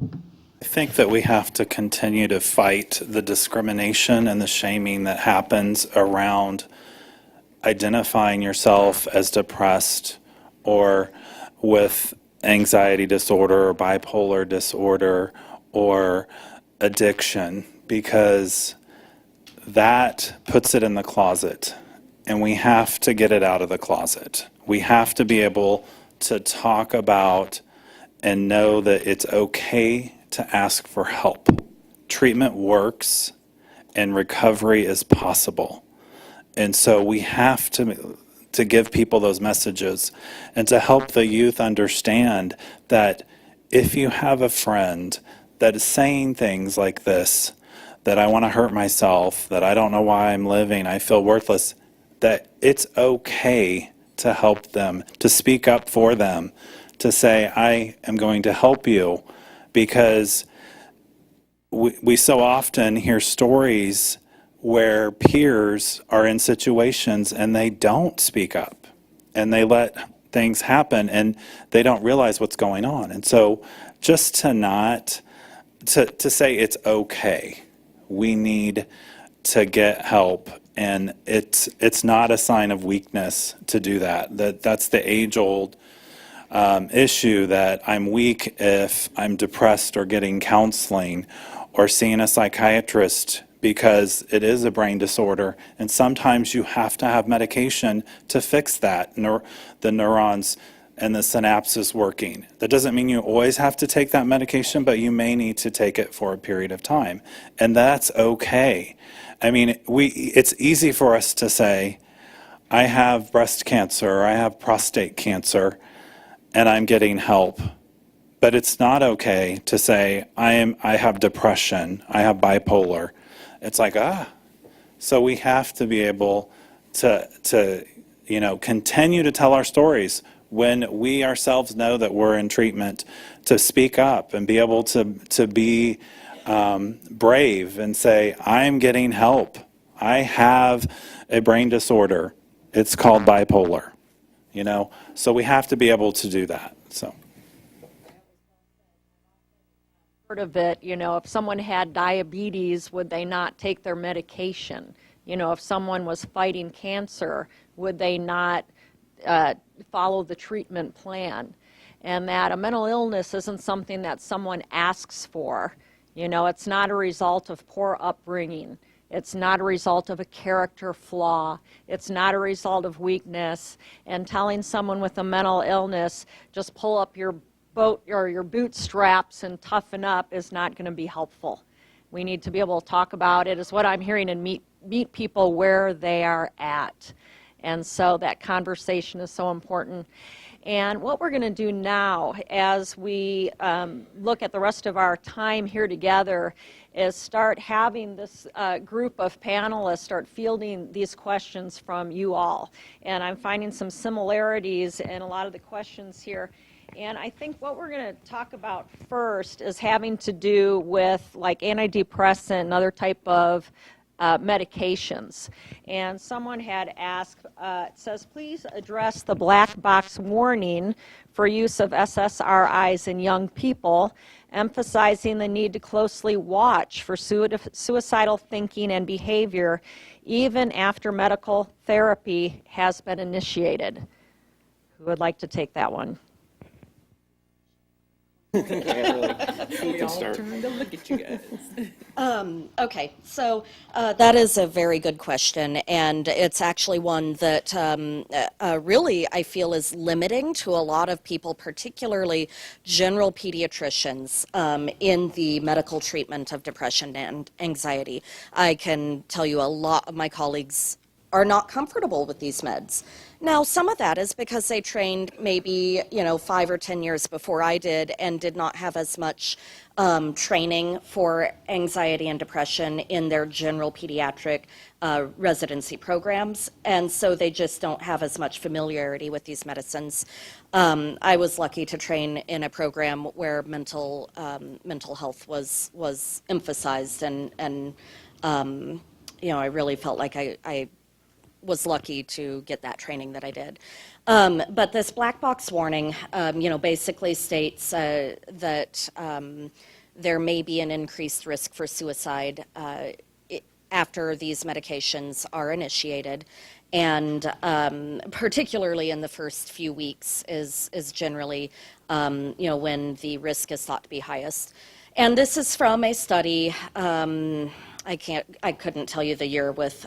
I think that we have to continue to fight the discrimination and the shaming that happens around identifying yourself as depressed or with anxiety disorder or bipolar disorder or addiction, because that puts it in the closet, and we have to get it out of the closet. We have to be able to talk about and know that it's okay to ask for help. Treatment works and recovery is possible. And so we have to give people those messages and to help the youth understand that if you have a friend that is saying things like this, that I want to hurt myself, that I don't know why I'm living, I feel worthless, that it's okay to help them, to speak up for them, to say, I am going to help you, because we so often hear stories where peers are in situations and they don't speak up and they let things happen and they don't realize what's going on. And so just to say it's okay, we need to get help, and it's not a sign of weakness to do that. That's the age-old issue that I'm weak if I'm depressed or getting counseling, or seeing a psychiatrist because it is a brain disorder. And sometimes you have to have medication to fix that, the neurons and the synapses working. That doesn't mean you always have to take that medication, but you may need to take it for a period of time. And that's okay. I mean, it's easy for us to say, I have breast cancer, or I have prostate cancer, and I'm getting help. But it's not okay to say, I have depression, I have bipolar. It's like, So we have to be able to continue to tell our stories when we ourselves know that we're in treatment, to speak up and be able to be brave and say, I'm getting help. I have a brain disorder. It's called bipolar, So we have to be able to do that, so. Part of it, if someone had diabetes, would they not take their medication? If someone was fighting cancer, would they not follow the treatment plan? And that a mental illness isn't something that someone asks for. It's not a result of poor upbringing. It's not a result of a character flaw. It's not a result of weakness. And telling someone with a mental illness, just pull up your boat or your bootstraps and toughen up, is not going to be helpful. We need to be able to talk about it, is what I'm hearing, and meet people where they are at. And so that conversation is so important. And what we're going to do now, as we look at the rest of our time here together, is start having this group of panelists start fielding these questions from you all. And I'm finding some similarities in a lot of the questions here. And I think what we're going to talk about first is having to do with like antidepressant and other type of medications. And someone had asked, it says, please address the black box warning for use of SSRIs in young people, emphasizing the need to closely watch for suicidal thinking and behavior even after medical therapy has been initiated. Who would like to take that one? We all turn to look at you guys. Okay, so that is a very good question, and it's actually one that really I feel is limiting to a lot of people, particularly general pediatricians, in the medical treatment of depression and anxiety. I can tell you a lot of my colleagues are not comfortable with these meds. Now, some of that is because they trained maybe, 5 or 10 years before I did and did not have as much training for anxiety and depression in their general pediatric residency programs, and so they just don't have as much familiarity with these medicines. I was lucky to train in a program where mental health was emphasized, and I really felt like I was lucky to get that training that I did. But this black box warning, basically states that there may be an increased risk for suicide after these medications are initiated. And particularly in the first few weeks is generally, when the risk is thought to be highest. And this is from a study, I couldn't tell you the year with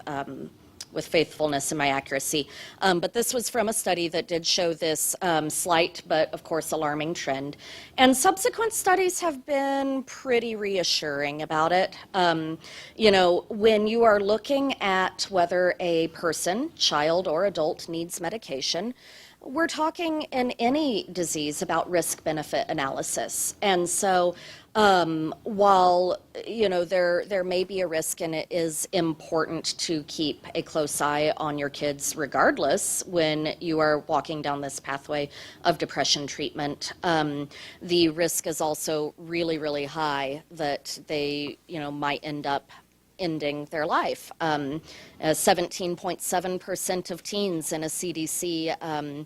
faithfulness in my accuracy. But this was from a study that did show this slight but, of course, alarming trend. And subsequent studies have been pretty reassuring about it. When you are looking at whether a person, child or adult, needs medication, we're talking in any disease about risk-benefit analysis. And so while, there may be a risk, and it is important to keep a close eye on your kids regardless when you are walking down this pathway of depression treatment, the risk is also really, really high that they, might end up ending their life. 17.7% of teens in a CDC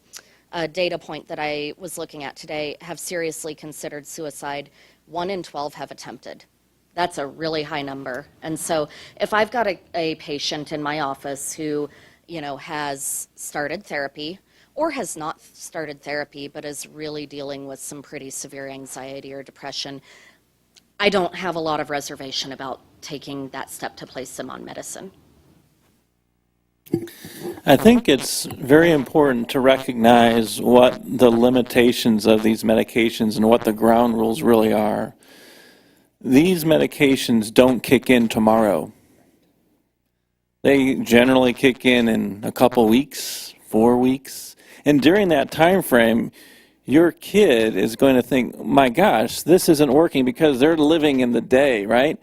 data point that I was looking at today have seriously considered suicide. 1 in 12 have attempted. That's a really high number. And so if I've got a patient in my office who, has started therapy or has not started therapy but is really dealing with some pretty severe anxiety or depression, I don't have a lot of reservation about taking that step to place them on medicine. I think it's very important to recognize what the limitations of these medications and what the ground rules really are. These medications don't kick in tomorrow. They generally kick in a couple weeks, 4 weeks. And during that time frame, your kid is going to think, my gosh, this isn't working, because they're living in the day, right?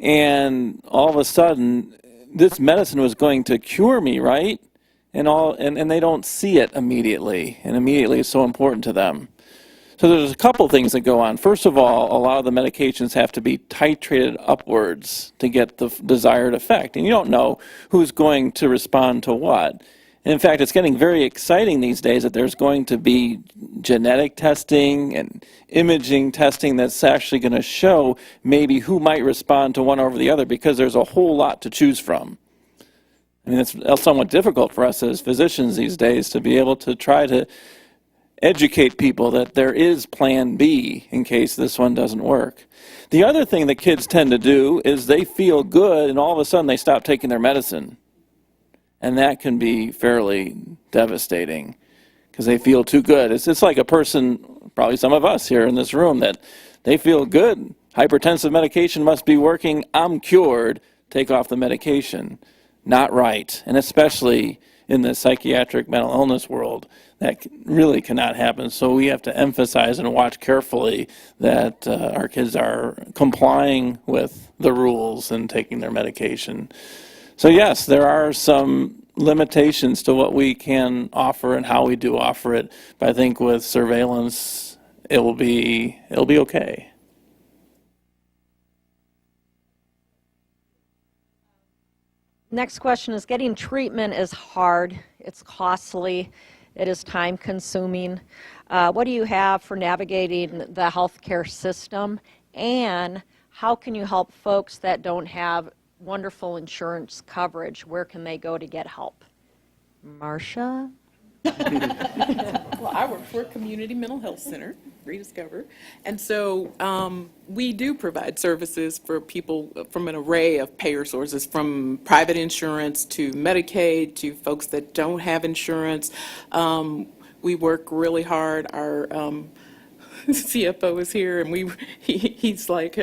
And all of a sudden, this medicine was going to cure me, right? And they don't see it immediately, and immediately is so important to them. So there's a couple things that go on. First of all, a lot of the medications have to be titrated upwards to get the desired effect, and you don't know who's going to respond to what. And in fact, it's getting very exciting these days that there's going to be genetic testing and imaging testing that's actually going to show maybe who might respond to one over the other, because there's a whole lot to choose from. I mean, it's somewhat difficult for us as physicians these days to be able to try to educate people that there is plan B in case this one doesn't work. The other thing that kids tend to do is they feel good and all of a sudden they stop taking their medicine. And that can be fairly devastating because they feel too good. It's like a person, probably some of us here in this room, that they feel good. Hypertensive medication must be working. I'm cured. Take off the medication. Not right. And especially in the psychiatric mental illness world, that really cannot happen. So we have to emphasize and watch carefully that our kids are complying with the rules and taking their medication. So yes, there are some limitations to what we can offer and how we do offer it, but I think with surveillance, it'll be okay. Next question is, getting treatment is hard, it's costly, it is time consuming. What do you have for navigating the healthcare system, and how can you help folks that don't have wonderful insurance coverage? Where can they go to get help? Marcia? Well, I work for a community mental health center, Rediscover, and so we do provide services for people from an array of payer sources, from private insurance to Medicaid to folks that don't have insurance. We work really hard. Our CFO is here, and he's like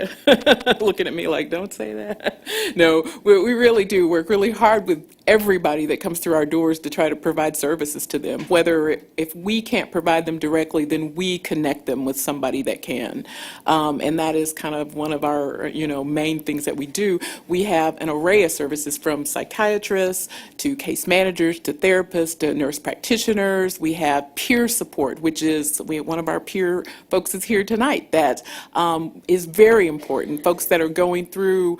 looking at me like, don't say that. No, we really do work really hard with everybody that comes through our doors to try to provide services to them. Whether if we can't provide them directly, then we connect them with somebody that can. And that is kind of one of our main things that we do. We have an array of services, from psychiatrists to case managers to therapists to nurse practitioners. We have peer support, which is one of our peer folks is here tonight. That is very important. Folks that are going through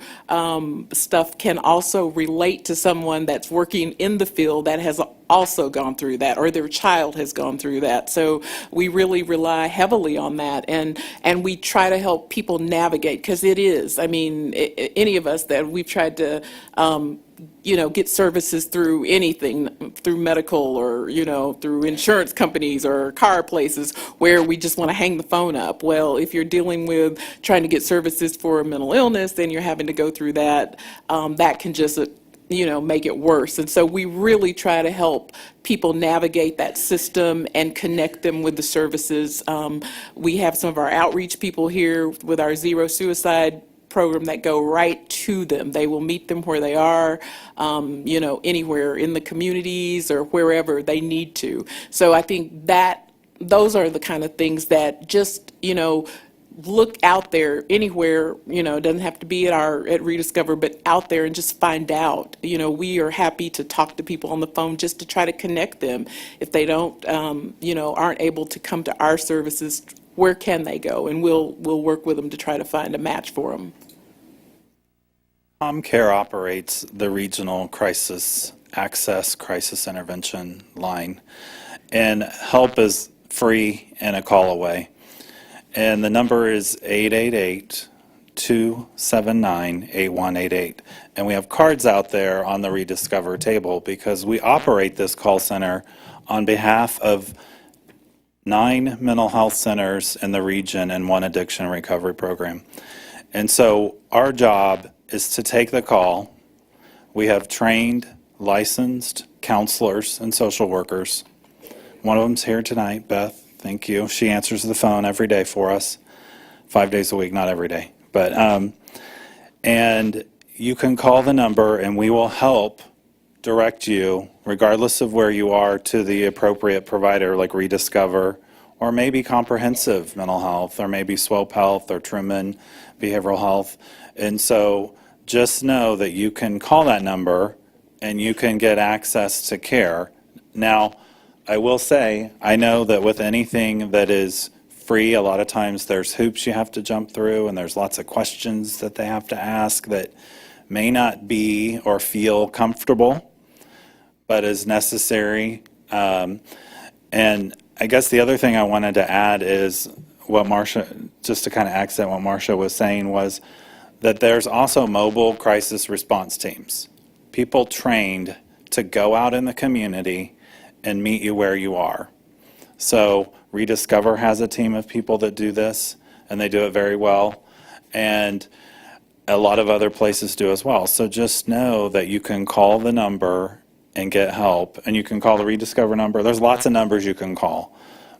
stuff can also relate to someone that's working in the field that has also gone through that, or their child has gone through that. So we really rely heavily on that, and we try to help people navigate, because it is, I mean, any of us that we've tried to get services through anything, through medical or, through insurance companies or car places, where we just want to hang the phone up. Well, if you're dealing with trying to get services for a mental illness, then you're having to go through that. That can just make it worse. And so we really try to help people navigate that system and connect them with the services. We have some of our outreach people here with our Zero Suicide program that go right to them. They will meet them where they are, anywhere in the communities or wherever they need to. So I think that those are the kind of things that just, look out there anywhere, it doesn't have to be at Rediscover, but out there and just find out. We are happy to talk to people on the phone just to try to connect them. If they don't, aren't able to come to our services, where can they go? And we'll work with them to try to find a match for them. ComCare operates the regional crisis intervention line, and help is free and a call away. And the number is 888-279-8188. And we have cards out there on the Rediscover table because we operate this call center on behalf of 9 mental health centers in the region and 1 addiction recovery program. And so our job is to take the call. We have trained, licensed counselors and social workers. One of them's here tonight, Beth. Thank you. She answers the phone every day for us, 5 days a week, not every day. But and you can call the number and we will help direct you, regardless of where you are, to the appropriate provider like Rediscover, or maybe Comprehensive Mental Health, or maybe Swope Health, or Truman Behavioral Health. And so just know that you can call that number and you can get access to care. Now, I will say, I know that with anything that is free, a lot of times there's hoops you have to jump through, and there's lots of questions that they have to ask that may not be or feel comfortable, but is necessary. And I guess the other thing I wanted to add is what Marcia, just to kind of accent what Marcia was saying, was that there's also mobile crisis response teams. People trained to go out in the community and meet you where you are. So Rediscover has a team of people that do this, and they do it very well. And a lot of other places do as well. So just know that you can call the number and get help, and you can call the Rediscover number. There's lots of numbers you can call.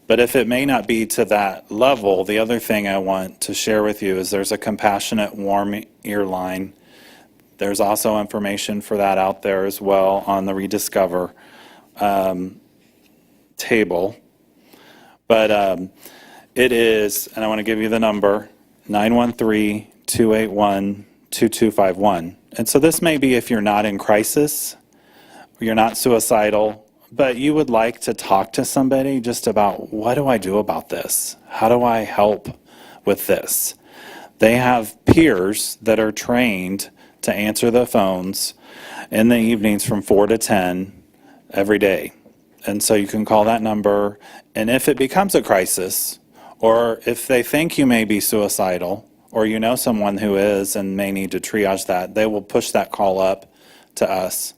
But if it may not be to that level, the other thing I want to share with you is there's a compassionate warm ear line. There's also information for that out there as well on the Rediscover table. But it is, and I want to give you the number, 913-281-2251. And so this may be if you're not in crisis, you're not suicidal, but you would like to talk to somebody just about, what do I do about this? How do I help with this? They have peers that are trained to answer the phones in the evenings from 4 to 10 every day. And so you can call that number, and if it becomes a crisis, or if they think you may be suicidal, or you know someone who is and may need to triage that, they will push that call up to us.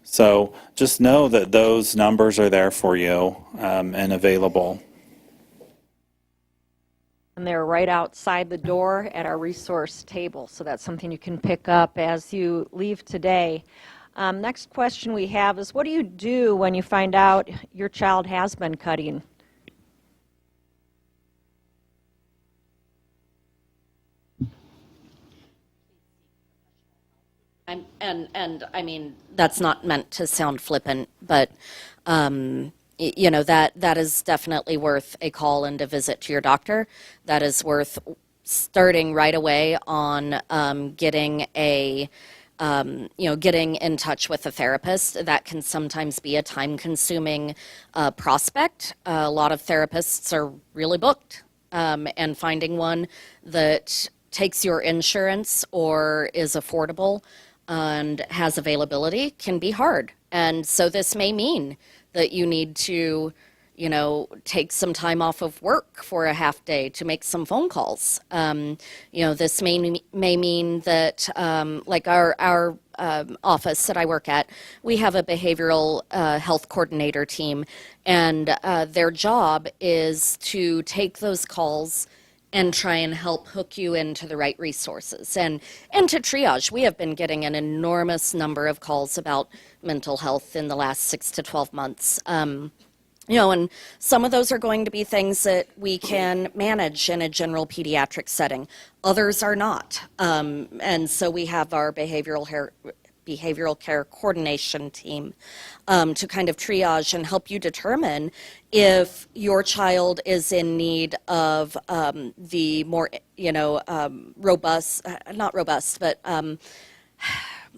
So just know that those numbers are there for you and available. And they're right outside the door at our resource table, so that's something you can pick up as you leave today. Next question we have is, what do you do when you find out your child has been cutting? And I mean, that's not meant to sound flippant, but you know, that is definitely worth a call and a visit to your doctor. That is worth starting right away on getting a getting in touch with a therapist. That can sometimes be a time-consuming prospect. A lot of therapists are really booked, and finding one that takes your insurance or is affordable and has availability can be hard. And so this may mean that you need to, you know, take some time off of work for a half day to make some phone calls. You know, this may mean that, like our office that I work at, we have a behavioral health coordinator team, and their job is to take those calls and try and help hook you into the right resources and to triage. We have been getting an enormous number of calls about mental health in the last 6 to 12 months. You know, and some of those are going to be things that we can manage in a general pediatric setting. Others are not. And so we have our behavioral care coordination team to kind of triage and help you determine if your child is in need of the more, you know, robust, not robust, but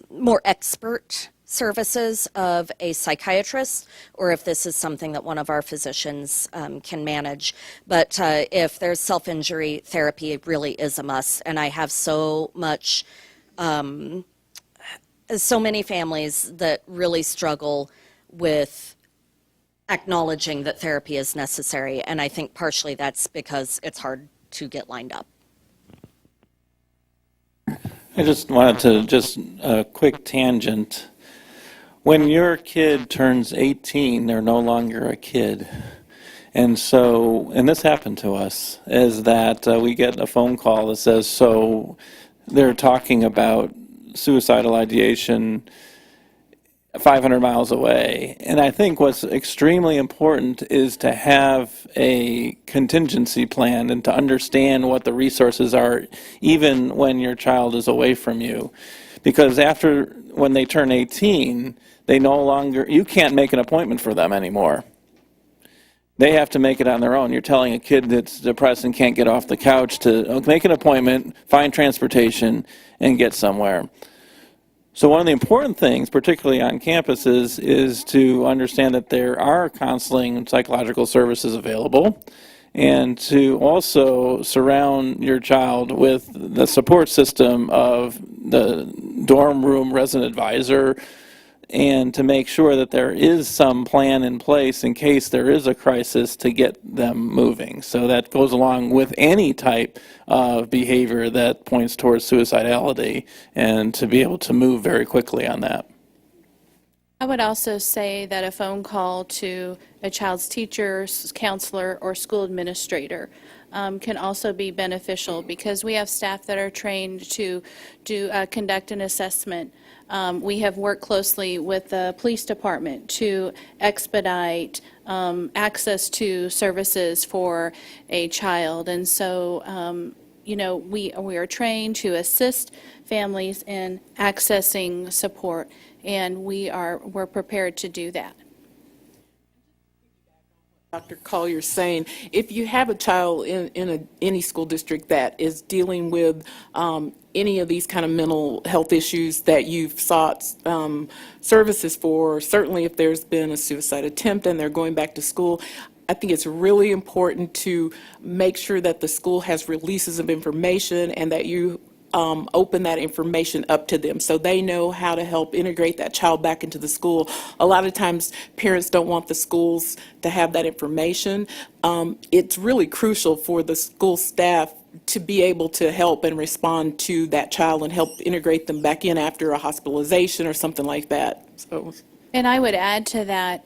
more expert services of a psychiatrist, or if this is something that one of our physicians can manage. But if there's self-injury, therapy really is a must. And I have so many families that really struggle with acknowledging that therapy is necessary, and I think partially that's because it's hard to get lined up. I just wanted to, just a quick tangent. When your kid turns 18, they're no longer a kid. And so, and this happened to us, is that we get a phone call that says, so they're talking about suicidal ideation 500 miles away. And I think what's extremely important is to have a contingency plan and to understand what the resources are, even when your child is away from you. Because when they turn 18, they no longer, you can't make an appointment for them anymore. They have to make it on their own. You're telling a kid that's depressed and can't get off the couch to make an appointment, find transportation, and get somewhere. So one of the important things, particularly on campuses, is to understand that there are counseling and psychological services available, and to also surround your child with the support system of the dorm room resident advisor, and to make sure that there is some plan in place in case there is a crisis to get them moving. So that goes along with any type of behavior that points towards suicidality, and to be able to move very quickly on that. I would also say that a phone call to a child's teacher, counselor, or school administrator can also be beneficial, because we have staff that are trained to conduct an assessment. We have worked closely with the police department to expedite access to services for a child. And so, we are trained to assist families in accessing support, and we're prepared to do that. Dr. Collier's saying, if you have a child in any school district that is dealing with any of these kind of mental health issues that you've sought services for, certainly if there's been a suicide attempt and they're going back to school, I think it's really important to make sure that the school has releases of information and that you open that information up to them so they know how to help integrate that child back into the school. A lot of times parents don't want the schools to have that information. It's really crucial for the school staff to be able to help and respond to that child and help integrate them back in after a hospitalization or something like that. So. And I would add to that,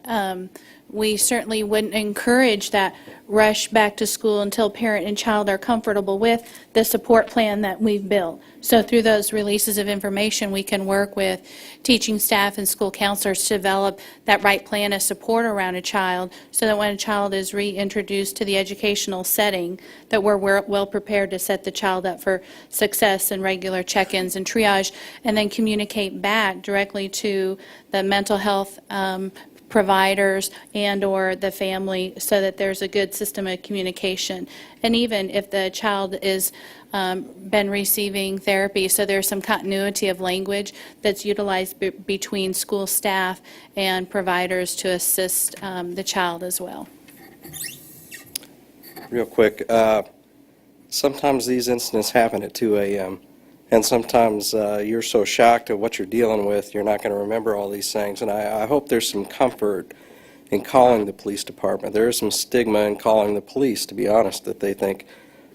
we certainly wouldn't encourage that rush back to school until parent and child are comfortable with the support plan that we've built. So through those releases of information, we can work with teaching staff and school counselors to develop that right plan of support around a child, so that when a child is reintroduced to the educational setting, that we're well prepared to set the child up for success and regular check-ins and triage, and then communicate back directly to the mental health providers and or the family, so that there's a good system of communication. And even if the child is been receiving therapy, so there's some continuity of language that's utilized between school staff and providers to assist the child as well. Real quick, sometimes these incidents happen at 2 a.m. And sometimes you're so shocked at what you're dealing with, you're not going to remember all these things. And I hope there's some comfort in calling the police department. There is some stigma in calling the police, to be honest, that they think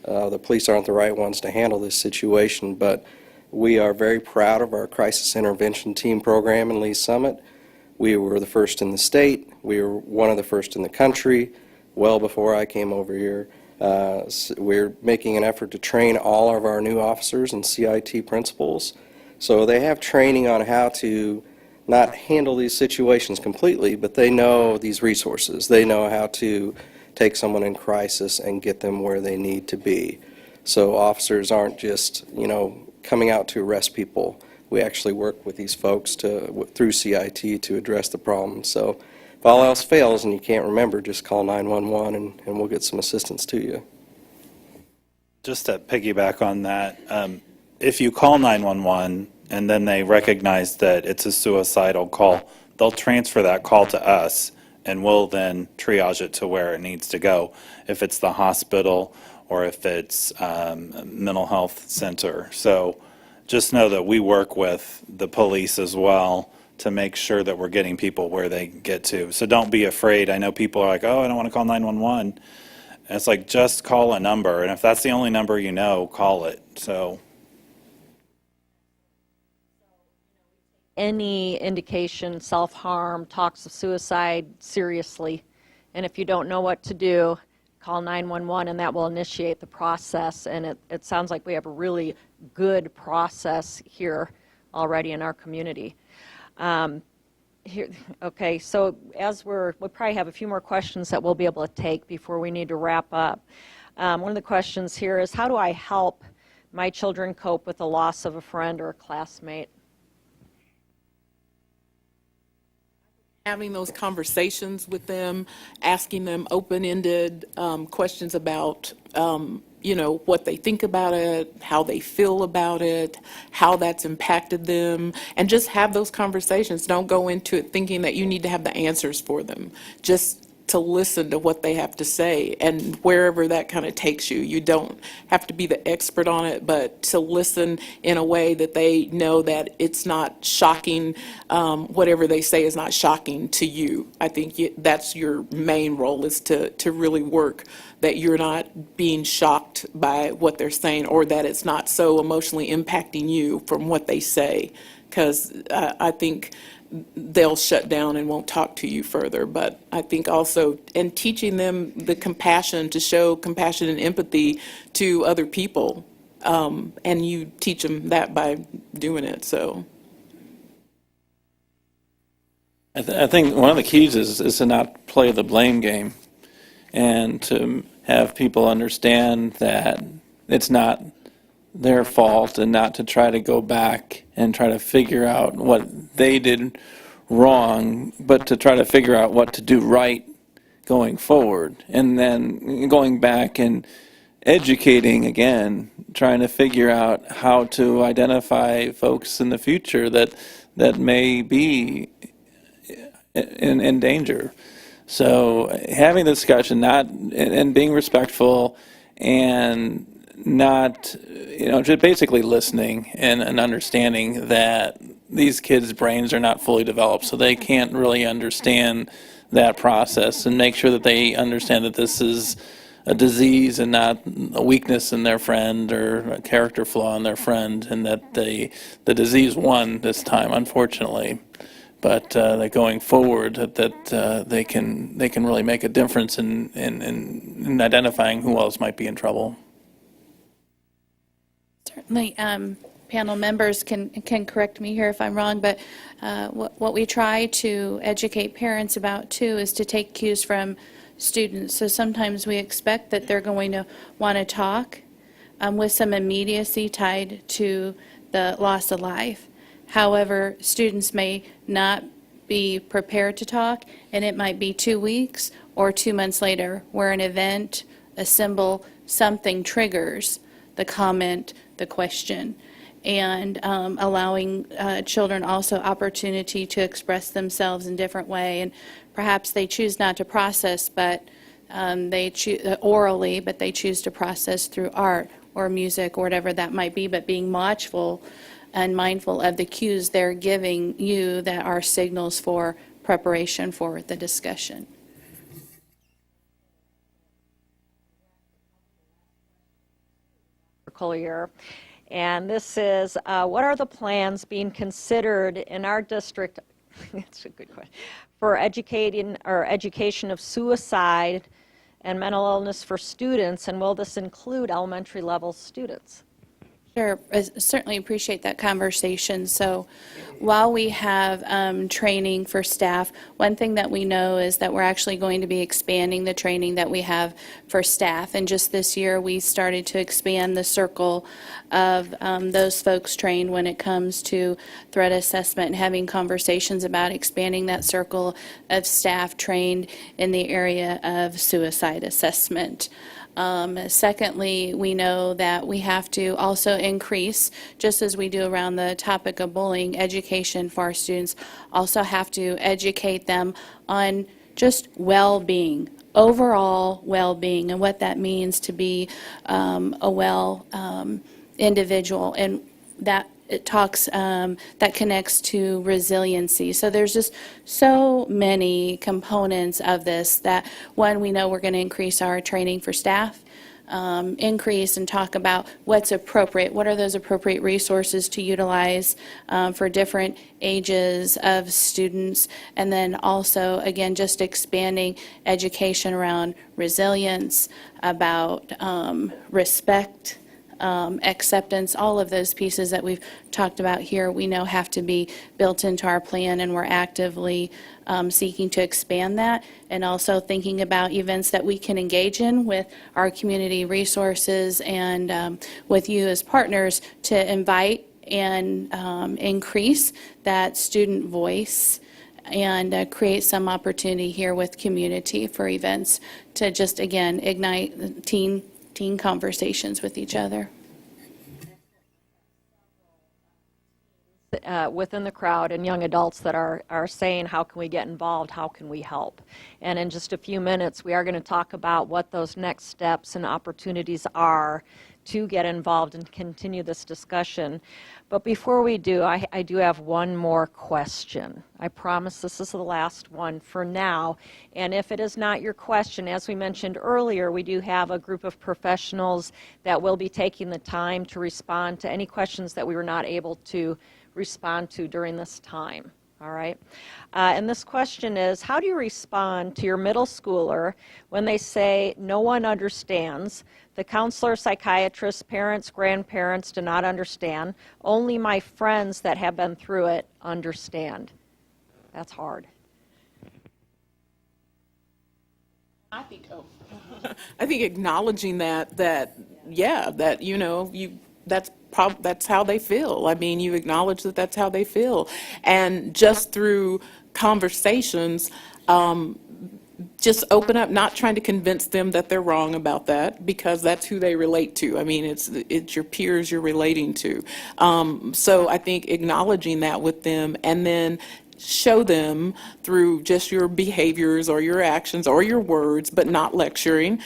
the police aren't the right ones to handle this situation. But we are very proud of our crisis intervention team program in Lee's Summit. We were the first in the state. We were one of the first in the country, well before I came over here. We're making an effort to train all of our new officers and CIT principals, so they have training on how to not handle these situations completely, but they know these resources. They know how to take someone in crisis and get them where they need to be. So officers aren't just, coming out to arrest people. We actually work with these folks through CIT to address the problem. So if all else fails and you can't remember, just call 911 and we'll get some assistance to you. Just to piggyback on that, if you call 911 and then they recognize that it's a suicidal call, they'll transfer that call to us, and we'll then triage it to where it needs to go, if it's the hospital or if it's a mental health center. So just know that we work with the police as well to make sure that we're getting people where they get to. So don't be afraid. I know people are like, oh, I don't want to call 911. And it's like, just call a number. And if that's the only number you know, call it. So Any indication, self-harm, talks of suicide seriously, And if you don't know what to do, call 911, and that will initiate the process. And it sounds like we have a really good process here already in our community. Okay, so we'll probably have a few more questions that we'll be able to take before we need to wrap up. One of the questions here is, how do I help my children cope with the loss of a friend or a classmate? Having those conversations with them, asking them open-ended questions about, what they think about it, how they feel about it, how that's impacted them, and just have those conversations. Don't go into it thinking that you need to have the answers for them. Just to listen to what they have to say, and wherever that kind of takes you. You don't have to be the expert on it, but to listen in a way that they know that it's not shocking, whatever they say is not shocking to you. I think that's your main role, is to really work that you're not being shocked by what they're saying, or that it's not so emotionally impacting you from what they say, because I think they'll shut down and won't talk to you further. But I think also, and teaching them the compassion, to show compassion and empathy to other people, and you teach them that by doing it. So I think one of the keys is to not play the blame game, and to have people understand that it's not their fault, and not to try to go back and try to figure out what they did wrong, but to try to figure out what to do right going forward. And then going back and educating again, trying to figure out how to identify folks in the future that may be in danger. So having the discussion, and being respectful, and not, just basically listening and understanding that these kids' brains are not fully developed, so they can't really understand that process, and make sure that they understand that this is a disease and not a weakness in their friend or a character flaw in their friend, and that the disease won this time, unfortunately. But that going forward, that they can really make a difference in identifying who else might be in trouble. Certainly, panel members can correct me here if I'm wrong, but what we try to educate parents about too is to take cues from students. So sometimes we expect that they're going to want to talk with some immediacy tied to the loss of life. However, students may not be prepared to talk, and it might be 2 weeks or 2 months later where an event, a symbol, something triggers the comment, the question, and allowing children also opportunity to express themselves in different way. And perhaps they choose not to process, but they choose orally, but they choose to process through art or music or whatever that might be, but being watchful and mindful of the cues they're giving you that are signals for preparation for the discussion. Collier. And this is, what are the plans being considered in our district, it's a good question, for education of suicide and mental illness for students, and will this include elementary level students? Sure, I certainly appreciate that conversation. So while we have training for staff, one thing that we know is that we're actually going to be expanding the training that we have for staff. And just this year, we started to expand the circle of those folks trained when it comes to threat assessment, and having conversations about expanding that circle of staff trained in the area of suicide assessment. Secondly, we know that we have to also increase, just as we do around the topic of bullying, education for our students, also have to educate them on just well-being, overall well-being, and what that means to be a well individual, and that it talks, that connects to resiliency. So there's just so many components of this that, one, we know we're going to increase our training for staff. increase and talk about what's appropriate, what are those appropriate resources to utilize for different ages of students, and then also, again, just expanding education around resilience, about respect, acceptance, all of those pieces that we've talked about here, we know have to be built into our plan, and we're actively seeking to expand that, and also thinking about events that we can engage in with our community resources and with you as partners to invite and increase that student voice and create some opportunity here with community for events to just, again, ignite teen conversations with each other. Within the crowd and young adults that are saying, how can we get involved, how can we help? And in just a few minutes, we are going to talk about what those next steps and opportunities are to get involved and continue this discussion. But before we do, I do have one more question. I promise this is the last one for now. And if it is not your question, as we mentioned earlier, we do have a group of professionals that will be taking the time to respond to any questions that we were not able to respond to during this time. All right. And this question is, how do you respond to your middle schooler when they say, no one understands, the counselor, psychiatrist, parents, grandparents do not understand, only my friends that have been through it understand? That's hard. I think acknowledging that you know, that's how they feel. I mean, you acknowledge that that's how they feel, and just through conversations, just open up, not trying to convince them that they're wrong about that, because that's who they relate to. I mean, it's your peers you're relating to. So I think acknowledging that with them, and then show them through just your behaviors or your actions or your words, but not lecturing,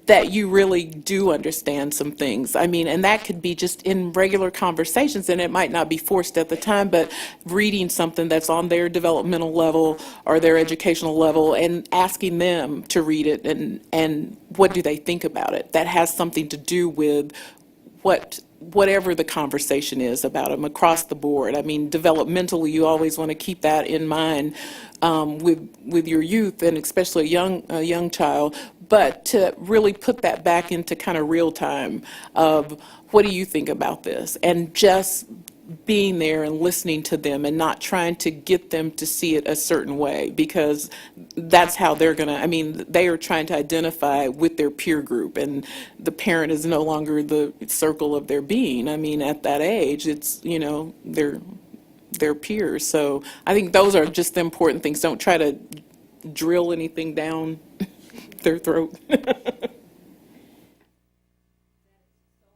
that you really do understand some things. I mean, and that could be just in regular conversations, and it might not be forced at the time, but reading something that's on their developmental level or their educational level and asking them to read it, and what do they think about it. That has something to do with whatever the conversation is about them across the board. I mean, developmentally, you always want to keep that in mind with your youth, and especially a young child, but to really put that back into kind of real time of, what do you think about this? And just being there and listening to them, and not trying to get them to see it a certain way, because that's how they're going to, I mean, they are trying to identify with their peer group, and the parent is no longer the circle of their being. I mean, at that age, it's, you know, their peers. So I think those are just the important things. Don't try to drill anything down their throat.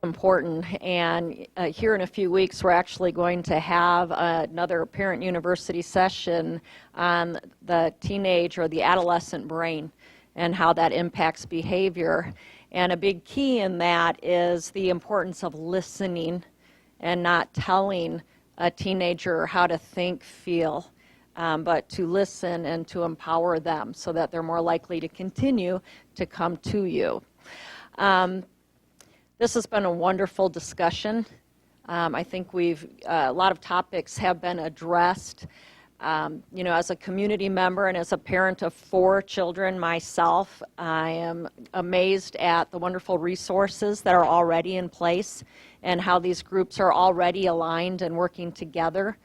Important. And here in a few weeks, we're actually going to have another Parent University session on the teenage or the adolescent brain and how that impacts behavior. And a big key in that is the importance of listening and not telling a teenager how to think, feel, but to listen and to empower them so that they're more likely to continue to come to you. This has been a wonderful discussion. I think a lot of topics have been addressed. You know, as a community member and as a parent of 4 children myself, I am amazed at the wonderful resources that are already in place and how these groups are already aligned and working together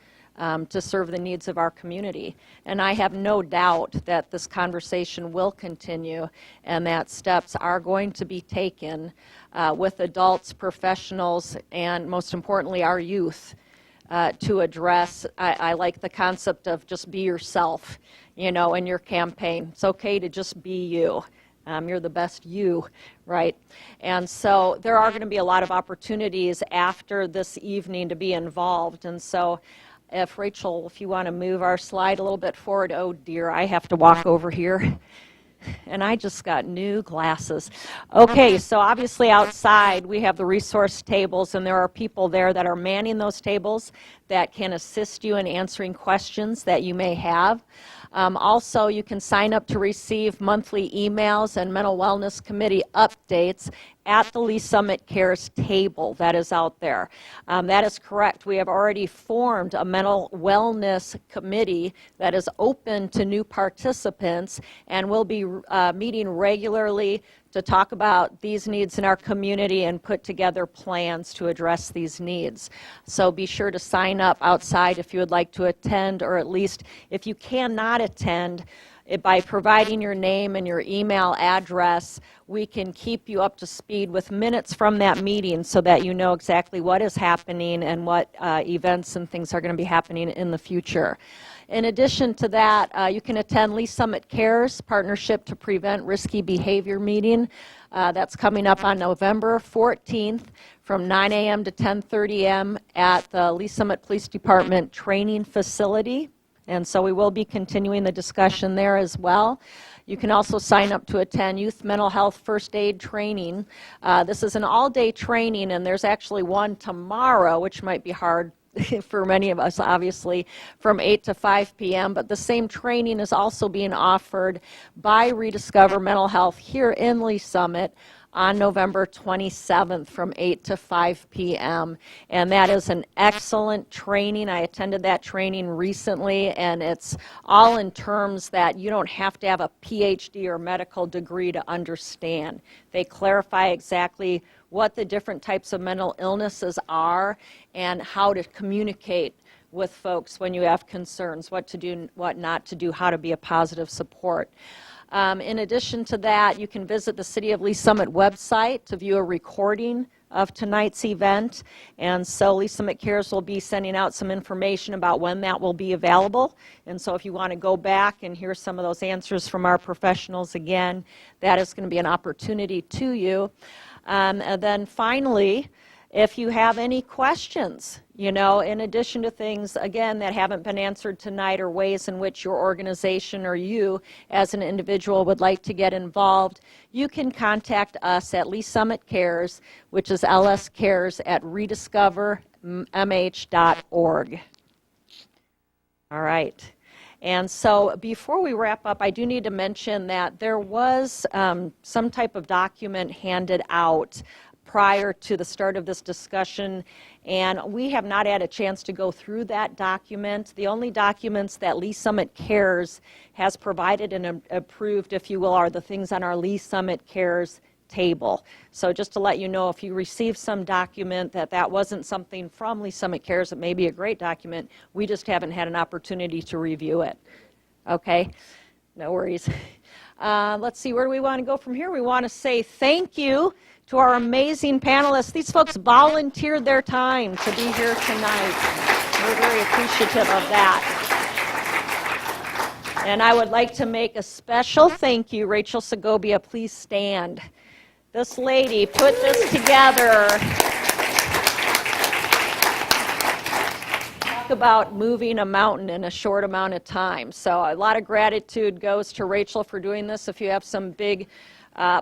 to serve the needs of our community. And I have no doubt that this conversation will continue and that steps are going to be taken with adults, professionals, and most importantly, our youth to address. I like the concept of just be yourself, you know, in your campaign. It's okay to just be you. You're the best you, right? And so there are going to be a lot of opportunities after this evening to be involved. And so if Rachel, if you want to move our slide a little bit forward, oh dear, I have to walk over here. And I just got new glasses. Okay, so obviously outside we have the resource tables, and there are people there that are manning those tables that can assist you in answering questions that you may have. Also, you can sign up to receive monthly emails and mental wellness committee updates at the Lee Summit Cares table that is out there. That is correct. We have already formed a mental wellness committee that is open to new participants, and we'll be meeting regularly to talk about these needs in our community and put together plans to address these needs. So be sure to sign up outside if you would like to attend, or at least if you cannot attend, by providing your name and your email address, we can keep you up to speed with minutes from that meeting so that you know exactly what is happening and what events and things are going to be happening in the future. In addition to that, you can attend Lee Summit Cares Partnership to Prevent Risky Behavior meeting. That's coming up on November 14th from 9 a.m. to 10:30 a.m. at the Lee Summit Police Department training facility. And so we will be continuing the discussion there as well. You can also sign up to attend Youth Mental Health First Aid Training. This is an all-day training, and there's actually one tomorrow, which might be hard for many of us, obviously, from 8 to 5 p.m. But the same training is also being offered by Rediscover Mental Health here in Lee Summit on November 27th from 8 to 5 p.m. And that is an excellent training. I attended that training recently, and it's all in terms that you don't have to have a PhD or medical degree to understand. They clarify exactly what the different types of mental illnesses are and how to communicate with folks when you have concerns, what to do, what not to do, how to be a positive support. In addition to that, you can visit the City of Lee Summit website to view a recording of tonight's event. And so Lee Summit Cares will be sending out some information about when that will be available. And so if you want to go back and hear some of those answers from our professionals again, that is going to be an opportunity to you. And then finally, if you have any questions, you know, in addition to things, again, that haven't been answered tonight, or ways in which your organization or you as an individual would like to get involved, you can contact us at Lee Summit Cares, which is lscares@rediscovermh.org. All right. And so before we wrap up, I do need to mention that there was some type of document handed out prior to the start of this discussion, and we have not had a chance to go through that document. The only documents that Lee Summit Cares has provided and approved, if you will, are the things on our Lee Summit Cares table. So just to let you know, if you receive some document that wasn't something from Lee Summit Cares, it may be a great document, we just haven't had an opportunity to review it. Okay? No worries. Let's see, where do we want to go from here? We want to say thank you to our amazing panelists. These folks volunteered their time to be here tonight. We're very appreciative of that. And I would like to make a special thank you. Rachel Segovia, please stand. This lady put this together. Talk about moving a mountain in a short amount of time. So a lot of gratitude goes to Rachel for doing this. If you have some big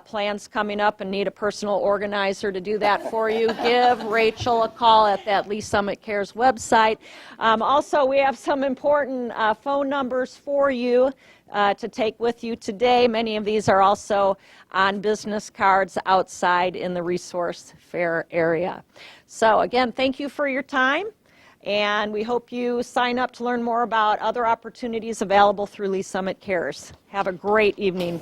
plans coming up and need a personal organizer to do that for you, give Rachel a call at that Lee Summit Cares website. Also, we have some important phone numbers for you to take with you today. Many of these are also on business cards outside in the resource fair area. So again, thank you for your time, and we hope you sign up to learn more about other opportunities available through Lee Summit Cares. Have a great evening.